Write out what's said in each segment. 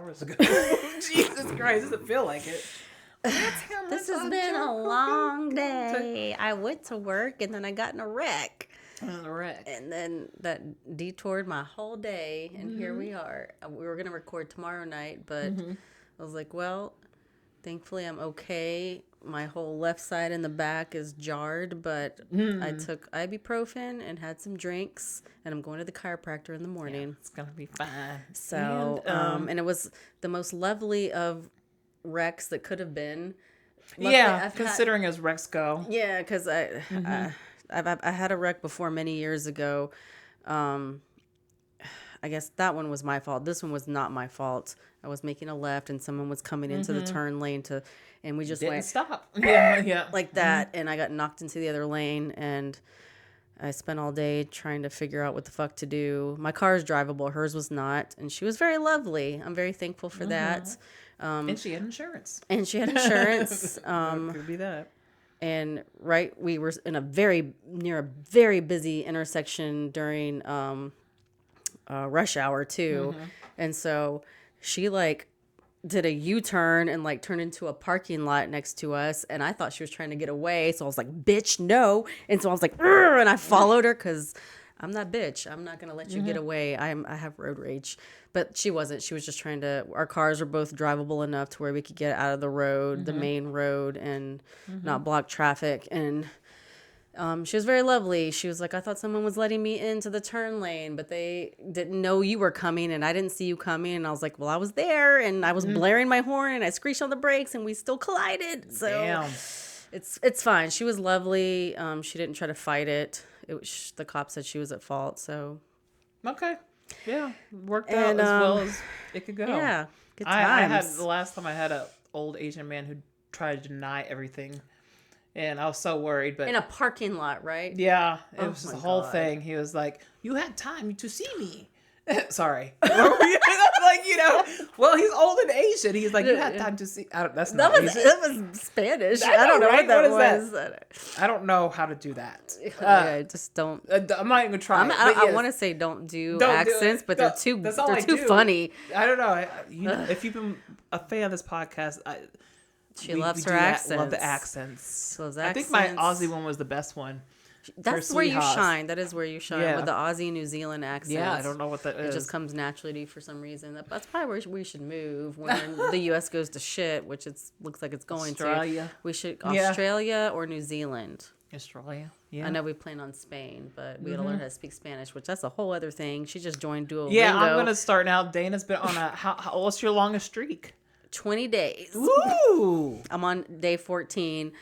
hours ago. Jesus Christ, doesn't feel like it. This has been a long day. I went to work and then I got in a wreck. And then that detoured my whole day. And here we are. We were going to record tomorrow night, but I was like, well, thankfully I'm okay. My whole left side and the back is jarred, but I took ibuprofen and had some drinks, and I'm going to the chiropractor in the morning. Yeah, it's going to be fine. So, and it was the most lovely of wrecks that could have been. Luckily, considering as wrecks go. Yeah, because I had a wreck before many years ago. I guess that one was my fault. This one was not my fault. I was making a left and someone was coming into the turn lane and we just didn't went stop. Yeah. Like that. And I got knocked into the other lane and I spent all day trying to figure out what the fuck to do. My car is drivable. Hers was not. And she was very lovely. I'm very thankful for that. And she had insurance. Could be that. And we were in near a very busy intersection during rush hour too. And so she did a U-turn and turned into a parking lot next to us, and I thought she was trying to get away, so I was like, bitch, no. And so I was like, "Urgh," and I followed her because I'm that bitch. I'm not gonna let you get away. I have road rage. But she wasn't. She was just trying to, our cars were both drivable enough to where we could get out of the road, the main road, and not block traffic. And she was very lovely. She was like, I thought someone was letting me into the turn lane, but they didn't know you were coming, and I didn't see you coming. And I was like, well, I was there, and I was blaring my horn, and I screeched on the brakes, and we still collided. So damn. It's fine. She was lovely. She didn't try to fight it. The cop said she was at fault. So okay, yeah, worked out as well as it could go. Yeah, good times. I had the last time I had a old Asian man who tried to deny everything. And I was so worried, but in a parking lot, right? Yeah, it was just the whole thing. He was like, "You had time to see me." Sorry, well, he's old and Asian. He's like, "You had time to see." That was Spanish. I don't know right? what that was. I don't know how to do that. I just don't. I'm not even trying. I want to say don't do accents, but they're too funny. I don't know. If you've been a fan of this podcast, She loves her accents. Love the accents. She loves accents. I think my Aussie one was the best one. That's where you shine. That is where you shine with the Aussie New Zealand accents. Yeah, I don't know what that is. It just comes naturally to you for some reason. That's probably where we should move when the U.S. goes to shit, which looks like it's going Australia. to. We should Australia or New Zealand. Australia. Yeah. I know we plan on Spain, but we got to learn how to speak Spanish, which that's a whole other thing. She just joined Duolingo. Yeah, I'm gonna start now. Dana's been on what's your longest streak? 20 days. Ooh. I'm on day 14.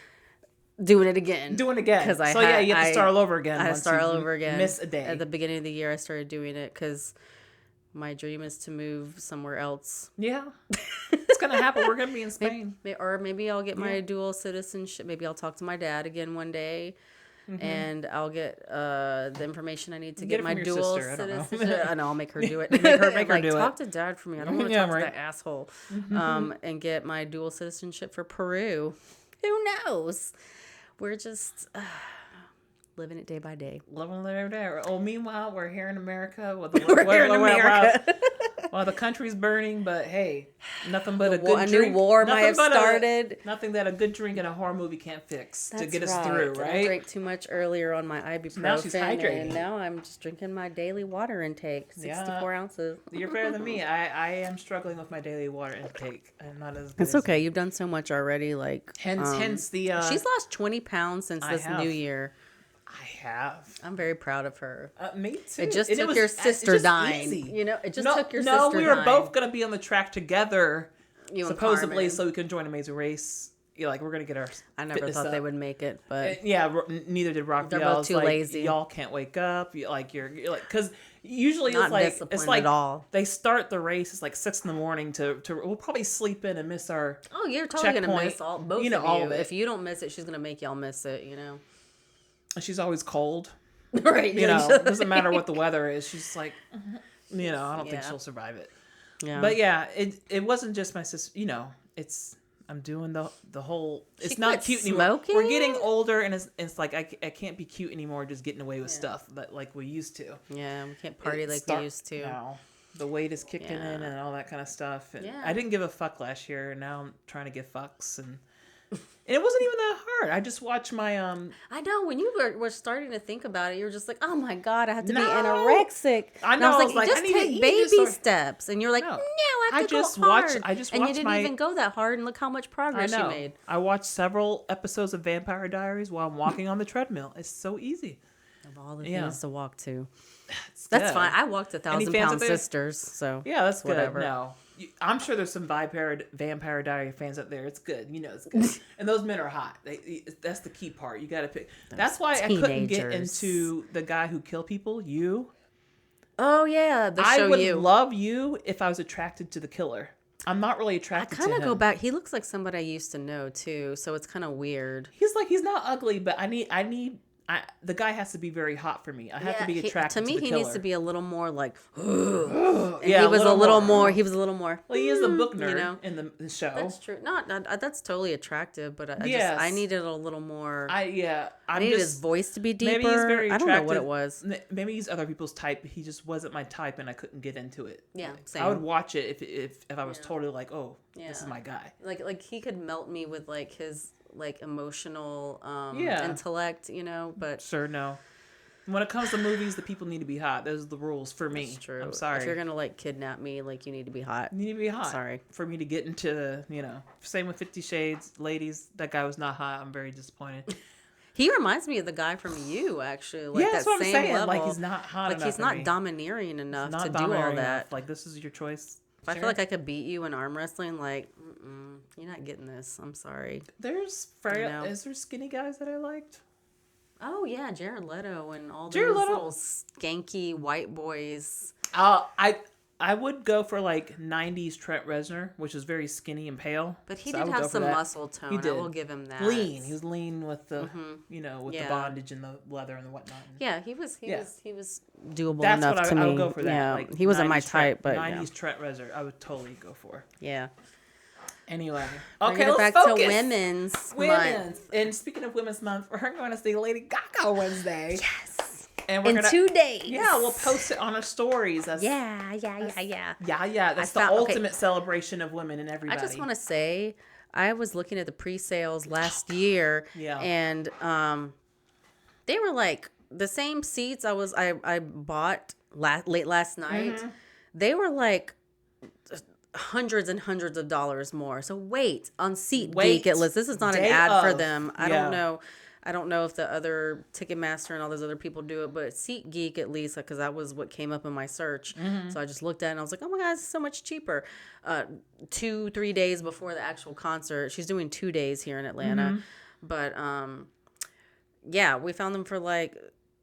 Doing it again. You have to start all over again. I had to start all over again. Miss a day. At the beginning of the year, I started doing it because my dream is to move somewhere else. Yeah. It's going to happen. We're going to be in Spain. Maybe I'll get my dual citizenship. Maybe I'll talk to my dad again one day. And I'll get the information I need to get my dual citizenship. I know, I'll make her do it. Make her do it. Talk to dad for me. I don't want to talk to that asshole. And get my dual citizenship for Peru. Who knows? We're just living it day by day. Living it every day. Oh, meanwhile, we're here in America. While the country's burning, but hey, nothing but a new war might have started. Nothing that a good drink and a horror movie can't fix to get us through, right? I drank too much earlier on my ibuprofen. Now she's hydrating. And now I'm just drinking my daily water intake, 64 ounces. You're better than me. I am struggling with my daily water intake. I'm not as good. It's okay. You've done so much already. Hence the. She's lost 20 pounds since this new year. I have. I'm very proud of her. Me too. It just took your sister dying. Easy. It just took your sister dying. No, we were both going to be on the track together, supposedly, Carmen. so we can join Amazing Race. We're going to get our I never thought they would make it, but... neither did Rocky. They're both too lazy. Y'all can't wake up. Because usually Not it's like at all. They start the race, it's like 6 a.m. to we'll probably sleep in and miss our Oh, you're totally going to miss both of you. All of it. If you don't miss it, she's going to make y'all miss it, She's always cold. Right. It doesn't matter what the weather is. She's like, I don't think she'll survive it. Yeah. But yeah, it wasn't just my sister, I'm doing the whole, it's not cute anymore. We're getting older and it's like, I can't be cute anymore just getting away with stuff that like we used to. Yeah, we can't party we used to. No. The weight is kicking in and all that kind of stuff. And I didn't give a fuck last year, and now I'm trying to give fucks. And it wasn't even that hard. I just watched my I know when you were starting to think about it, you were just like, "Oh my god, I have to be anorexic." I know. And I was like, "Just take baby steps." And you're like, "No, I have to go hard." And you didn't even go that hard. And look how much progress you made. I watched several episodes of Vampire Diaries while I'm walking on the treadmill. It's so easy. Of all the things to walk to. That's fine. I walked 1,000-pound sisters, so that's good. Whatever. No, I'm sure there's some Vampire Diary fans up there. It's good. You know, it's good. And those men are hot. That's the key part. You got to pick. That's why I couldn't get into the guy who killed people. You. Oh yeah, I would love you if I was attracted to the killer. I'm not really attracted to him. I kind of go back. He looks like somebody I used to know too, so it's kind of weird. He's not ugly, but the guy has to be very hot for me. I have to be attracted to the killer. To me, he needs to be a little more like, he was a little more. Well, he is the book nerd in the show. That's true. That's totally attractive, but I needed a little more. I needed his voice to be deeper. Maybe he's very attractive. I don't know what it was. Maybe he's other people's type. He just wasn't my type, and I couldn't get into it. Yeah, same. I would watch it if I was totally like, oh, this is my guy. Like he could melt me with like his emotional intellect, but sure, no. When it comes to movies, the people need to be hot. Those are the rules for me. That's true. I'm sorry. If you're gonna kidnap me, you need to be hot. You need to be hot. Sorry. For me to get into same with 50 Shades. Ladies, that guy was not hot. I'm very disappointed. He reminds me of the guy from You, actually. That's what I'm saying. Level. He's not hot enough. He's not dodomineering enough to do all that. Enough. This is your choice. If I feel like I could beat you in arm wrestling, you're not getting this. I'm sorry. Is there skinny guys that I liked? Oh yeah, Jared Leto and all those little skanky white boys. I would go for 90s Trent Reznor, which is very skinny and pale. But he did have some muscle tone. He did. I will give him that. Lean. He was lean with the the bondage and the leather and the whatnot. Yeah, he was doable enough to me. I would go for that. Yeah, he wasn't my type, but 90s Trent Reznor, I would totally go for. Yeah. Anyway, okay, let's back focus. To Women's Month. And speaking of Women's Month, we're going to see Lady Gaga Wednesday. Yes. And we're in 2 days. Yeah, we'll post it on our stories. Yeah. That's the ultimate celebration of women and everybody. I just want to say, I was looking at the pre-sales last year, and they were the same seats I bought late last night. Mm-hmm. They were hundreds and hundreds of dollars more. So wait on SeatGeek. This is not an ad for them. I don't know. I don't know if the other Ticketmaster and all those other people do it, but SeatGeek at least, because that was what came up in my search. Mm-hmm. So I just looked at it and I was like, oh my God, it's so much cheaper. 2-3 days before the actual concert. She's doing 2 days here in Atlanta. Mm-hmm. But we found them for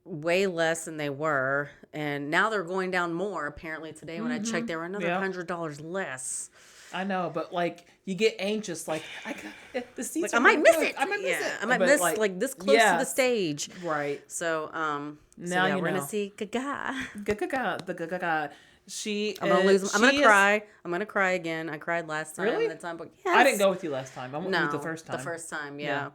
way less than they were. And now they're going down more. Apparently today when I checked, they were another $100 less. I know, but you get anxious, the seats. I might miss it. I might miss it. I might miss this close to the stage. Right. So now we're gonna see Gaga. Gaga. I'm gonna lose. I'm gonna cry. I'm gonna cry again. I cried last time. Really? But yes. I didn't go with you last time. I went with you the first time. The first time, yeah.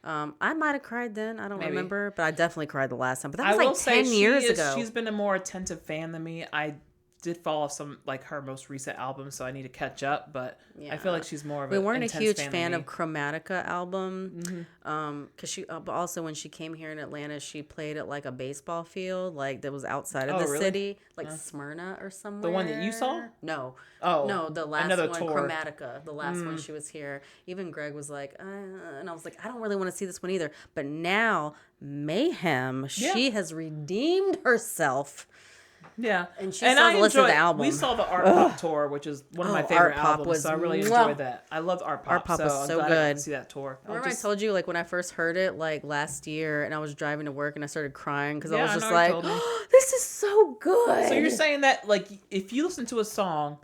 I might have cried then. I don't remember, but I definitely cried the last time. But that was 10 years ago. She's been a more attentive fan than me. I did follow some her most recent albums, so I need to catch up. But I feel like she's more of a. We weren't a huge fan of Chromatica album, because she. But also when she came here in Atlanta, she played at a baseball field, that was outside of the city, Smyrna or somewhere. The one that you saw? No. Oh. No, the last one, tour. Chromatica. The last one she was here. Even Greg was like, and I was like, I don't really want to see this one either. But now Mayhem, she has redeemed herself. Yeah, and she still listens to the album. We saw the Art Pop tour, which is one of my favorite albums. So I really enjoyed that. I loved Art Pop. Art Pop was so good. I see that tour. Remember I told you when I first heard it last year, and I was driving to work and I started crying because I was just like, oh, "This is so good." So you're saying that if you listen to a song,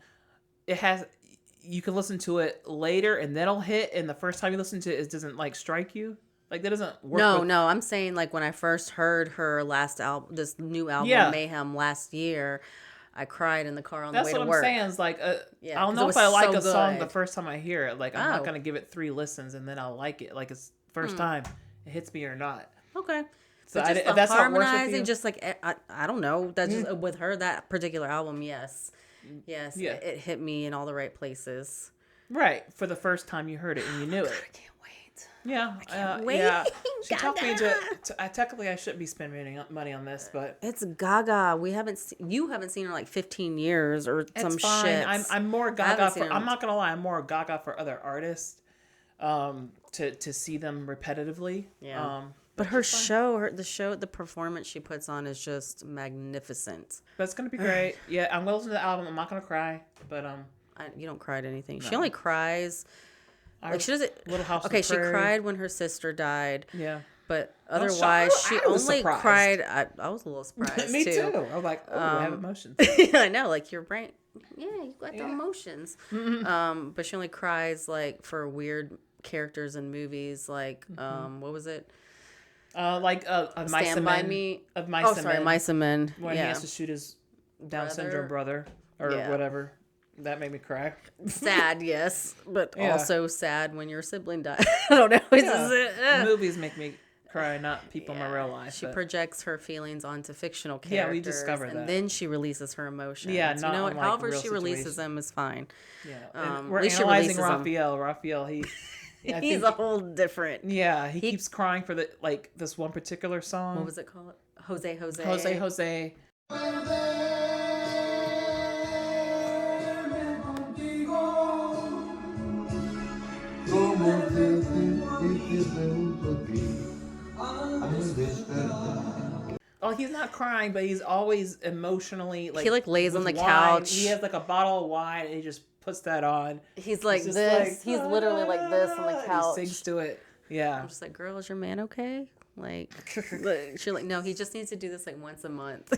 you can listen to it later and then it'll hit, and the first time you listen to it doesn't strike you. That doesn't work. No. I'm saying when I first heard her last album, this new album, Mayhem, last year, I cried in the car on the way to work. That's what I'm saying. I don't know if I like a song the first time I hear it. I'm not going to give it 3 listens and then I'll like it. It's first time it hits me or not. Okay. So just that's harmonizing, just I don't know. That's just with her, that particular album, yes. Yes, it hit me in all the right places. Right, for the first time you heard it and you knew it. I can't wait. Yeah, I can't wait. Yeah. She talked me into. Technically, I shouldn't be spending money on this, but it's Gaga. You haven't seen her like 15 years or some shit. I'm more Gaga for. I'm not gonna lie. I'm more Gaga for other artists. To see them repetitively. Yeah. But her show, the performance she puts on is just magnificent. But it's gonna be great. Yeah, I'm gonna listen to the album. I'm not gonna cry, but you don't cry at anything. No. She only cries. Like she doesn't. Little House. Okay, she cried when her sister died. Yeah. But otherwise, she only cried. I was a little surprised. Me too. I was like, oh, I have emotions. Yeah, I know. Like your brain. Yeah, you got the emotions. Mm-hmm. But she only cries like for weird characters in movies. Like, what was it? Stand By Me. Mice and Men. When he has to shoot his Down syndrome brother or whatever. That made me cry. Sad, yes, but also sad when your sibling died. I don't know. Movies make me cry, not people in my real life. She projects her feelings onto fictional characters. Yeah, we discovered that. And then she releases her emotions. Yeah, not you know what? like However she releases them is fine. Yeah, we're analyzing Raphael. Raphael, he's a whole different. Yeah, he keeps crying for this one particular song. What was it called? Jose. Jose. Oh, he's not crying, but he's always emotionally he lays on the couch. He has a bottle of wine and he just puts that on. He's like this. He's literally like this on the couch. He sings to it. Yeah. I'm just like, girl, is your man okay? Like, she's like, no, he just needs to do this like once a month.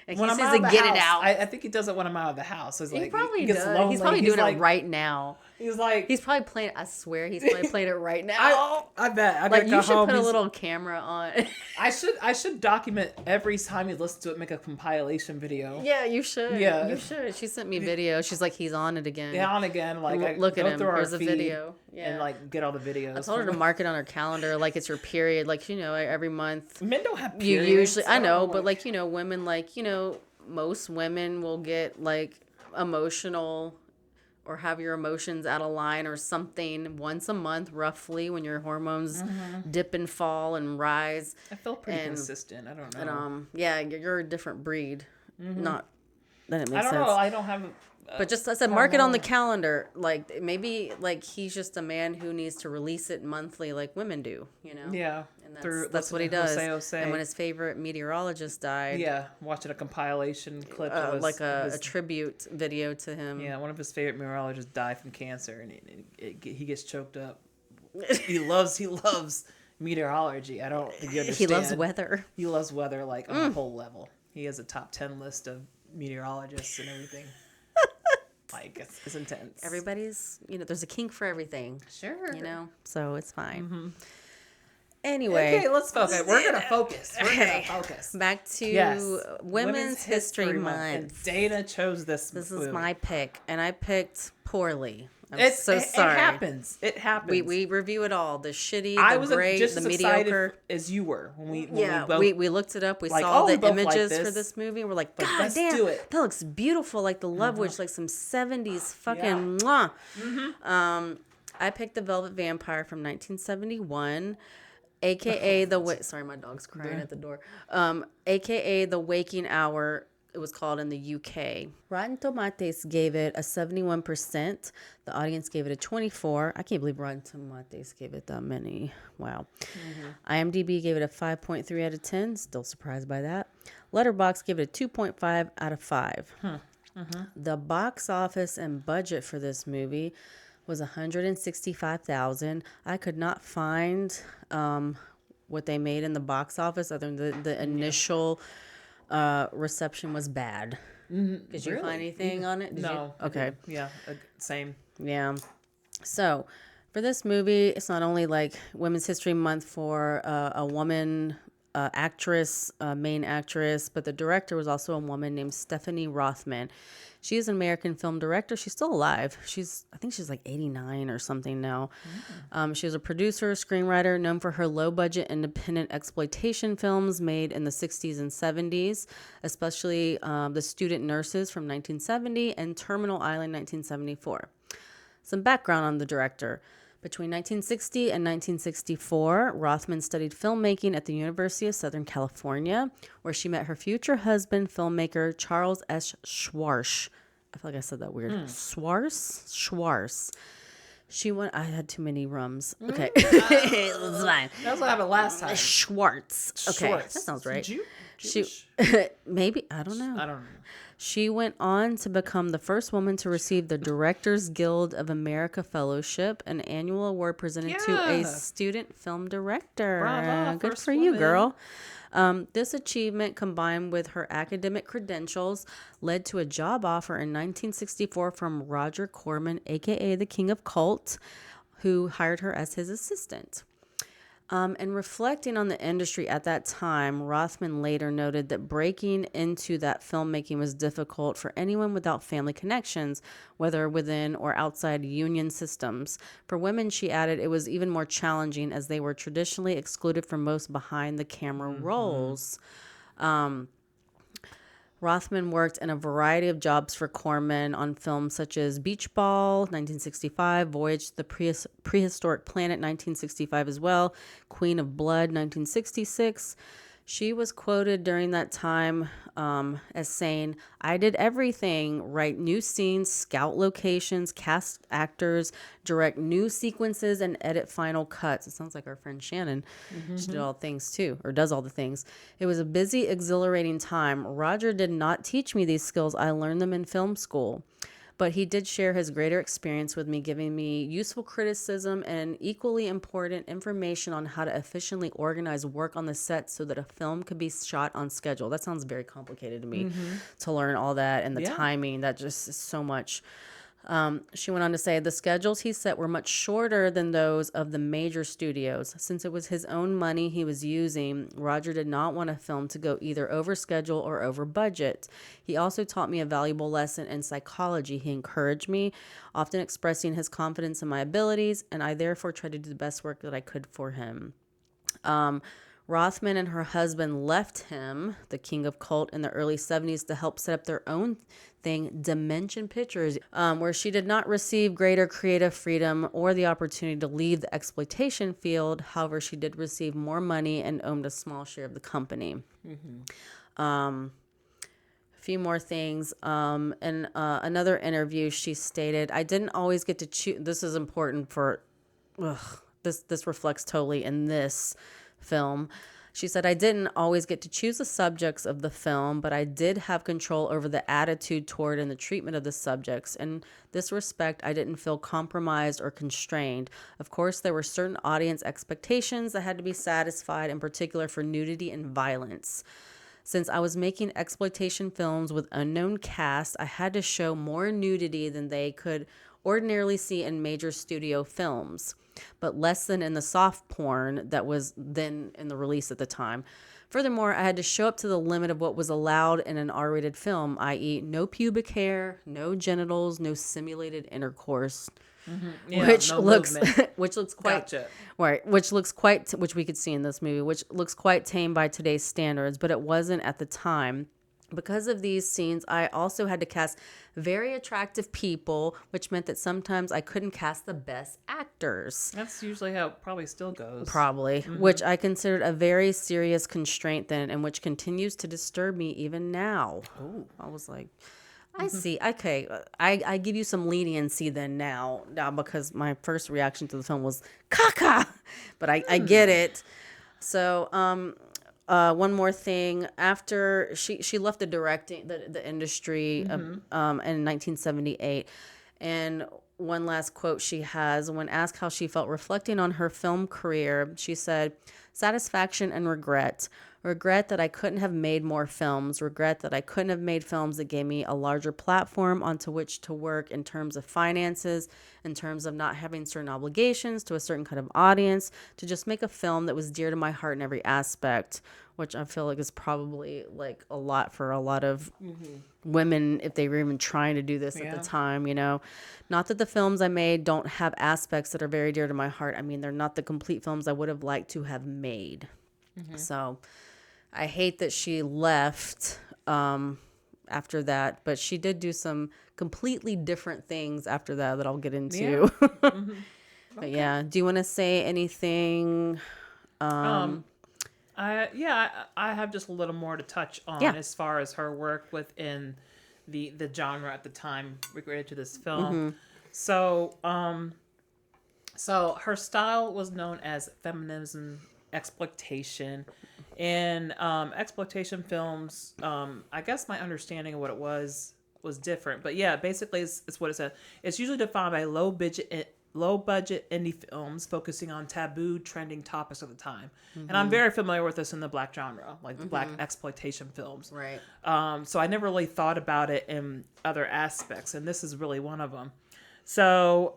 And he needs to get it out. I think he does it when I'm out of the house. So he probably does. Lonely. He's probably doing it right now. He's probably playing. I swear, he's probably playing it right now. I bet. Like you should put a little camera on. I should document every time you listen to it. Make a compilation video. Yeah, you should. Yeah, you should. She sent me a video. She's like, he's on it again. Yeah, on again. Like, look at him. Here's a video. Yeah. And get all the videos. I told her to mark it on her calendar, like it's your period. Like every month. Men don't have periods. You usually, I know, but women, most women will get emotional or have your emotions out of line or something once a month roughly when your hormones dip and fall and rise. I feel pretty consistent. I don't know. And you're a different breed. Not that it makes sense. I don't know. I don't have but just I said mark it on the calendar. Like maybe he's just a man who needs to release it monthly like women do, Yeah. And that's what he does. And when his favorite meteorologist died. Yeah, watching a compilation clip. A tribute video to him. Yeah, one of his favorite meteorologists died from cancer and he gets choked up. He loves meteorology. I don't think you understand. He loves weather. He loves weather on a whole level. He has a top 10 list of meteorologists and everything. It's intense. Everybody's, there's a kink for everything. Sure. So it's fine. Mm-hmm. Anyway. Okay, let's focus. We're going to focus. Back to Women's History Month. And Dana chose this This movie. is my pick, and I picked poorly. I'm so sorry. It happens. We review it all. The shitty, the great, the mediocre. As you were. When we looked it up. We saw the images for this movie. And we're like, God damn, that looks beautiful. Like the Love Witch, like some 70s fucking mwah. Mm-hmm. I picked The Velvet Vampire from 1971. AKA sorry, my dog's crying at the door. AKA The Waking Hour. It was called in the UK. Rotten Tomatoes gave it a 71%. The audience gave it a 24%. I can't believe Rotten Tomatoes gave it that many. Wow. Mm-hmm. IMDb gave it a 5.3 out of 10. Still surprised by that. Letterboxd gave it a 2.5 out of 5. Mm-hmm. The box office and budget for this movie was $165,000. I could not find what they made in the box office other than the initial reception was bad. Did you find anything on it? No. Okay. Yeah, same. Yeah. So for this movie, it's not only Women's History Month for a woman main actress, but the director was also a woman named Stephanie Rothman. She is an American film director. She's still alive. I think she's like 89 or something now. She was a producer, screenwriter, known for her low-budget independent exploitation films made in the 60s and 70s, especially The Student Nurses from 1970 and Terminal Island 1974. Some background on the director. Between 1960 and 1964, Rothman studied filmmaking at the University of Southern California, where she met her future husband, filmmaker Charles S. Schwarz. I feel like I said that weird. Schwarz. I had too many rums. Okay. That's fine. That's what happened last time. Schwartz. Okay. Schwartz. That sounds right. Jewish? Maybe. I don't know. I don't know. She went on to become the first woman to receive the Directors Guild of America Fellowship, an annual award presented to a student film director. Bravo, good for you, girl. This achievement, combined with her academic credentials, led to a job offer in 1964 from Roger Corman, a.k.a. the King of Cult, who hired her as his assistant. And reflecting on the industry at that time, Rothman later noted that breaking into that filmmaking was difficult for anyone without family connections, whether within or outside union systems. For women, she added, it was even more challenging as they were traditionally excluded from most behind-the-camera roles. Rothman worked in a variety of jobs for Corman on films such as Beach Ball, 1965, Voyage to the Prehistoric Planet, 1965 as well, Queen of Blood, 1966. She was quoted during that time as saying, I did everything, write new scenes, scout locations, cast actors, direct new sequences, and edit final cuts. It sounds like our friend Shannon. She did all things too, or does all the things. It was a busy, exhilarating time. Roger did not teach me these skills. I learned them in film school. But he did share his greater experience with me, giving me useful criticism and equally important information on how to efficiently organize work on the set so that a film could be shot on schedule. That sounds very complicated to me to learn all that and the timing. That just is so much. She went on to say the schedules he set were much shorter than those of the major studios. Since it was his own money he was using, Roger did not want a film to go either over schedule or over budget. He also taught me a valuable lesson in psychology. He encouraged me, often expressing his confidence in my abilities, and I therefore tried to do the best work that I could for him. Rothman and her husband left him, the King of Cult, in the early 70s to help set up their own thing, Dimension Pictures, where she did not receive greater creative freedom or the opportunity to leave the exploitation field. However, she did receive more money and owned a small share of the company. A few more things. In another interview, she stated, I didn't always get to choose. This is important for, this reflects totally in this film. She said, I didn't always get to choose the subjects of the film, but I did have control over the attitude toward and the treatment of the subjects. In this respect, I didn't feel compromised or constrained. Of course, there were certain audience expectations that had to be satisfied, in particular for nudity and violence. Since I was making exploitation films with unknown casts, I had to show more nudity than they could ordinarily see in major studio films, but less than in the soft porn that was then in the release at the time. Furthermore, I had to show up to the limit of what was allowed in an R-rated film, i.e. no pubic hair, no genitals, no simulated intercourse. Yeah, which no looks movement. which looks quite Gotcha. right, which we could see in this movie, which looks quite tame by today's standards, but it wasn't at the time. Because of these scenes, I also had to cast very attractive people, which meant that sometimes I couldn't cast the best actors. That's usually how it probably still goes. Probably, which I considered a very serious constraint then, and which continues to disturb me even now. Ooh. I was like, I see. Okay, I give you some leniency then now because my first reaction to the film was caca, but I get it. So, one more thing. After she left the industry in 1978, and one last quote she has, when asked how she felt reflecting on her film career, she said, satisfaction and regret. Regret that I couldn't have made more films. Regret that I couldn't have made films that gave me a larger platform onto which to work in terms of finances, in terms of not having certain obligations to a certain kind of audience, to just make a film that was dear to my heart in every aspect, which I feel like is probably like a lot for a lot of women if they were even trying to do this at the time, you know. Not that the films I made don't have aspects that are very dear to my heart. I mean, they're not the complete films I would have liked to have made. So I hate that she left after that, but she did do some completely different things after that I'll get into. But yeah, do you want to say anything? I have just a little more to touch on as far as her work within the genre at the time related to this film. So her style was known as feminism exploitation. In exploitation films, I guess my understanding of what it was different. But yeah, basically it's what it said. It's usually defined by low budget indie films focusing on taboo trending topics of the time. And I'm very familiar with this in the black genre, like the black exploitation films. Right. So I never really thought about it in other aspects, and this is really one of them. So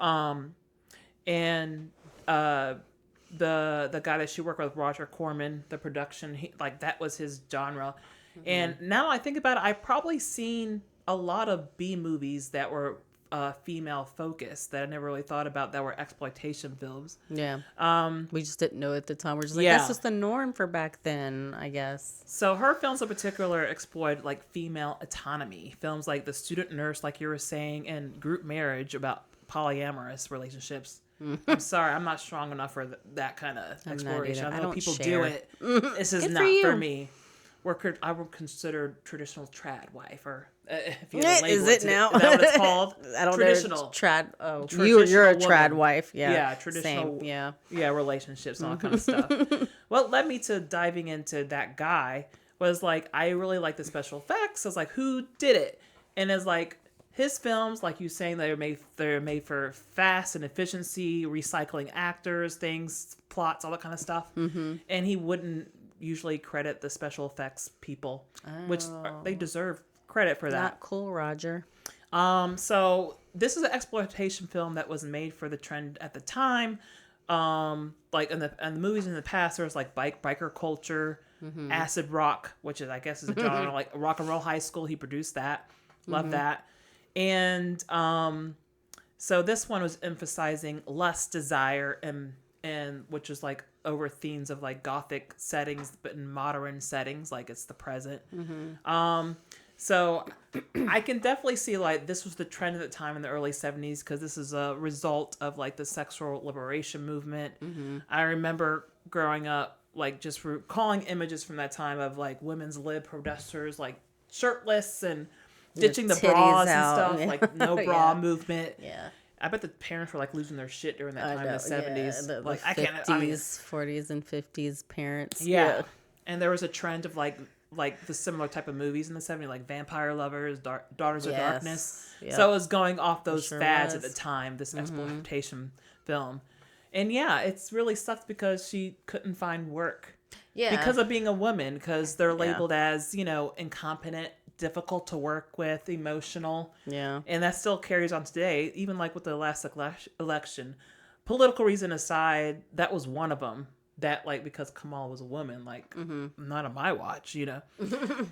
the guy that she worked with, Roger Corman, the production, that was his genre. And now I think about it, I've probably seen a lot of B movies that were female focused that I never really thought about that were exploitation films. Yeah. We just didn't know at the time. We're just like, that's just the norm for back then, I guess. So her films in particular explored like female autonomy. Films like The Student Nurse, like you were saying, and Group Marriage, about polyamorous relationships. I'm sorry, I'm not strong enough for that kind of exploration. I know people do it. This is not for me. I would consider traditional trad wife, or if you have a label, is it now? Is that what it's called? I don't traditional know. Trad. Oh, traditional you're a woman. trad wife. Yeah. Yeah, traditional. Same. Yeah, relationships and all that kind of stuff. What led me to diving into that guy was like, I really like the special effects. I was like, who did it? And it's like, his films, like you saying, they're made for fast and efficiency, recycling actors, things, plots, all that kind of stuff. And he wouldn't usually credit the special effects people, which they deserve credit for that. Not cool, Roger. So this is an exploitation film that was made for the trend at the time. Like in the movies in the past, there was like biker culture, acid rock, which I guess is a genre, like Rock and Roll High School. He produced that. Love that. And so this one was emphasizing lust, desire, and which is like over themes of like gothic settings, but in modern settings, like it's the present. So I can definitely see like this was the trend at the time in the early 70s, because this is a result of like the sexual liberation movement. I remember growing up, like just recalling images from that time of like women's lib protesters, like shirtless and ditching the bras out. and stuff, like no bra movement. Yeah. I bet the parents were like losing their shit during that time in the 70s. The like 50s, I can't. I mean, 40s and 50s parents. Yeah. And there was a trend of like the similar type of movies in the 70s, like Vampire Lovers, Daughters of Darkness. Yep. So it was going off those fads at the time, this exploitation film. And yeah, it's really sucks because she couldn't find work. Yeah. Because of being a woman, because they're labeled as, incompetent, difficult to work with, emotional. Yeah. And that still carries on today, even like with the last election. Political reason aside, that was one of them. That, like, because Kamal was a woman, like, not on my watch,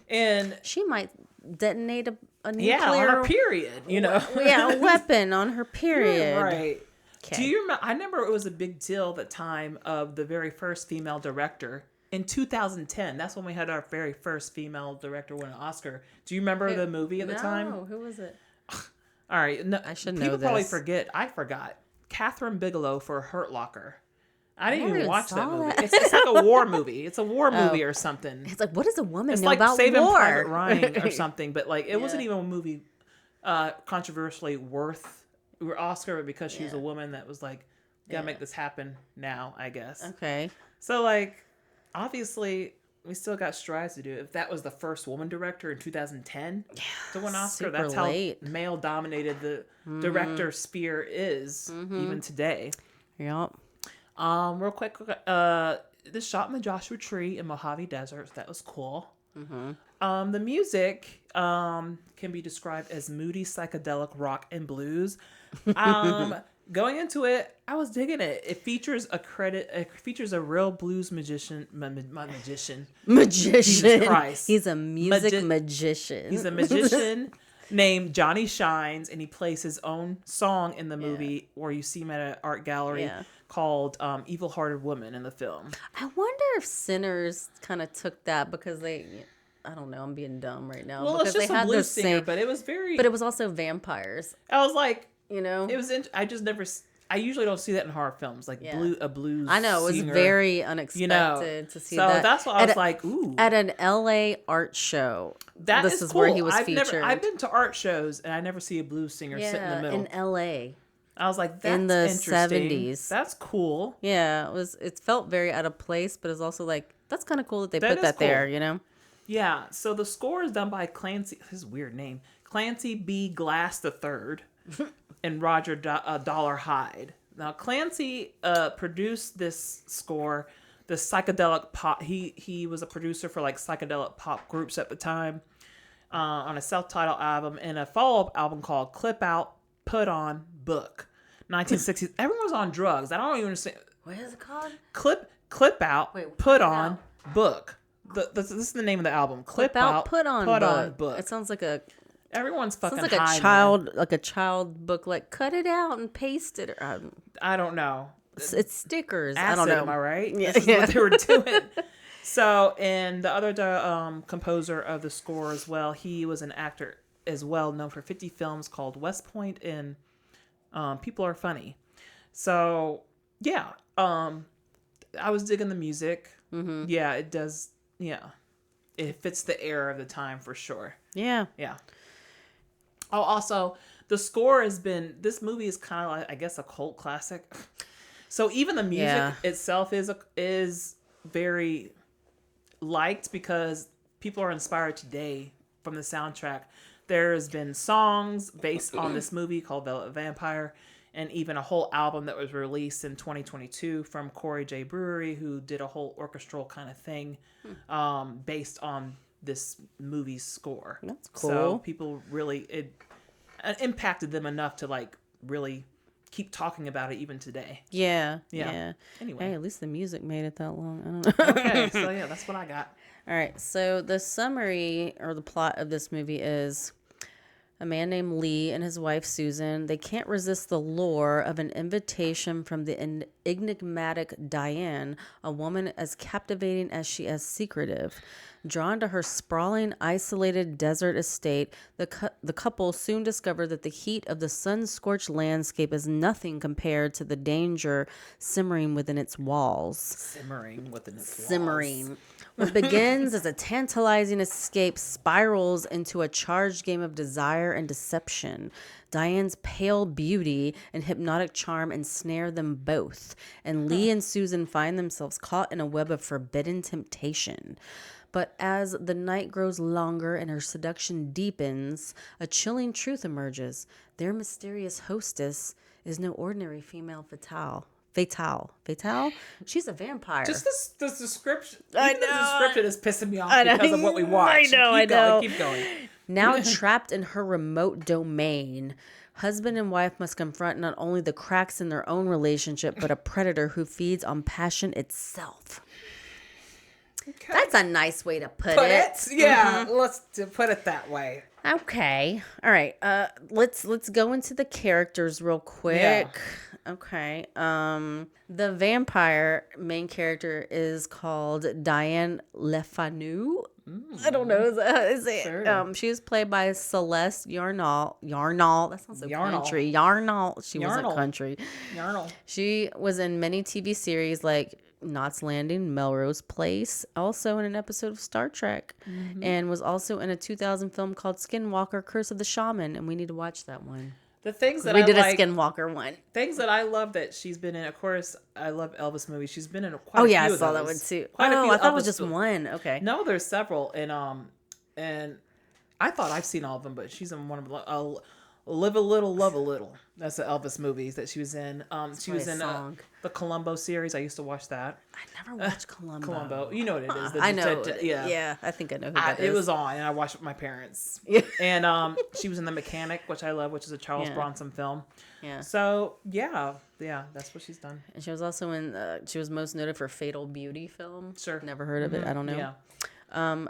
And she might detonate a nuclear... Yeah, on her period, a weapon on her period. Right. Okay. Do you remember? I remember it was a big deal at the time of the very first female director. In 2010, that's when we had our very first female director win an Oscar. Do you remember the movie at the time? No, who was it? All right. No, I should know this. People probably forget. I forgot. Catherine Bigelow for Hurt Locker. I didn't even watch that movie. It's like a war movie. It's a war movie or something. It's like, what does a woman know like about Saving war? Private Ryan or something. But like, it wasn't even a movie controversially worth Oscar, but because she was a woman that was like, gotta make this happen now, I guess. Okay. So like, obviously, we still got strides to do. If that was the first woman director in 2010 to win Oscar, that's how male-dominated the director sphere is even today. Yep. Real quick, this shot in the Joshua Tree in Mojave Desert. That was cool. The music can be described as moody psychedelic rock and blues. Going into it, I was digging it. It features a real blues magician. Magician. Jesus Christ. He's a music magician. He's a magician named Johnny Shines, and he plays his own song in the movie where you see him at an art gallery called Evil Hearted Woman in the film. I wonder if Sinners kind of took that because they... I don't know. I'm being dumb right now. Well, because it's just they had a blues those singer, but it was very... But it was also vampires. I was like... You know? It was... I just never... I usually don't see that in horror films. Like a blues I know. It was singer, very unexpected to see that. So that's why I was like, ooh. At an LA art show. This is cool. where he was featured. I've been to art shows and I never see a blues singer sit in the middle. In LA. I was like, that's in the interesting. 70s. That's cool. Yeah, it felt very out of place, but it's also like, that's kind of cool that they put that cool. there, you know? Yeah, so the score is done by Clancy, his weird name, Clancy B. Glass III and Roger Dollar Hyde. Now, Clancy produced this score, the psychedelic pop. He was a producer for like psychedelic pop groups at the time on a self-titled album and a follow-up album called Clip Out, Put On, Book. 1960s. Everyone was on drugs. I don't even understand. What is it called? Clip Out, Put On, Book. This is the name of the album. Clip Out, Put On, Book. It sounds like everyone's fucking sounds like high, a child book. Like cut it out and paste it. I don't know. It's stickers. Acid, I don't know. Am I right? Yeah. This is what they were doing. So, and the other composer of the score as well, he was an actor as well, known for 50 films called West Point and People Are Funny. So, yeah, I was digging the music. Mm-hmm. Yeah, it does. Yeah, it fits the era of the time for sure. Yeah. Yeah. Oh, also, the score has been... This movie is kind of like, I guess, a cult classic. So even the music itself is very liked because people are inspired today from the soundtrack. There has been songs based on this movie called Velvet Vampire, and even a whole album that was released in 2022 from Corey J. Brewery, who did a whole orchestral kind of thing based on this movie's score. That's cool. So people really... It impacted them enough to like really keep talking about it even today. Yeah. Anyway. Hey, at least the music made it that long. I don't know. Okay, so yeah, that's what I got. All right. So the summary or the plot of this movie is a man named Lee and his wife Susan. They can't resist the lure of an invitation from the enigmatic Diane, a woman as captivating as she is secretive. Drawn to her sprawling, isolated desert estate, the couple soon discover that the heat of the sun-scorched landscape is nothing compared to the danger simmering within its walls. Simmering. What begins as a tantalizing escape spirals into a charged game of desire and deception. Diane's pale beauty and hypnotic charm ensnare them both, and Lee and Susan find themselves caught in a web of forbidden temptation. But as the night grows longer and her seduction deepens, a chilling truth emerges. Their mysterious hostess is no ordinary female fatale. She's a vampire. Just this description. I know. The description is pissing me off because of what we watched. I know. Keep going. Now trapped in her remote domain, husband and wife must confront not only the cracks in their own relationship, but a predator who feeds on passion itself. Okay. That's a nice way to put it. Yeah, let's put it that way. Okay. All right. Let's go into the characters real quick. Yeah. Okay. The vampire main character is called Diane LeFanu. I don't know. Is it? Sure. She was played by Celeste Yarnall. That sounds so country. Yarnall. She wasn't country. Yarnall. She was in many TV series like Knots Landing, Melrose Place, also in an episode of Star Trek, and was also in a 2000 film called Skinwalker: Curse of the Shaman, and we need to watch that one. The things that we did a Skinwalker one. Things that I love that she's been in. Of course, I love Elvis movies. She's been in quite a few. Oh yeah, I saw that one too. I thought it was just one. Okay. No, there's several, and I thought I've seen all of them, but she's in one of them. Live a Little, Love a Little. That's the Elvis movies that she was in. She was in the Columbo series. I used to watch that. I never watched Columbo. Columbo, you know what it is. I know. Yeah, I think I know who that is. It was on, and I watched it with my parents. And she was in The Mechanic, which I love, which is a Charles Bronson film. Yeah. So yeah, that's what she's done. And she was also in. She was most noted for Fatal Beauty film. Sure. Never heard of it. I don't know. Yeah.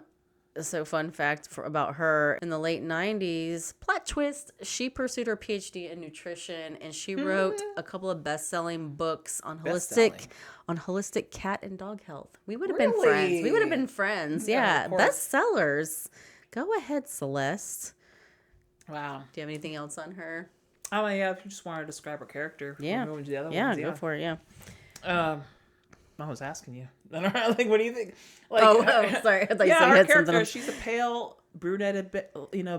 So fun fact about her, in the late 90s, plot twist, she pursued her PhD in nutrition, and she wrote a couple of best-selling books on holistic cat and dog health. We would have been friends. We would have been friends. Yeah, bestsellers. Go ahead, Celeste. Wow. Do you have anything else on her? Oh yeah, if you just want to describe her character. Yeah. Go for it. Yeah. I was asking you. I don't know, like, what do you think? Like, sorry. I thought you her had character, something. She's a pale brunette,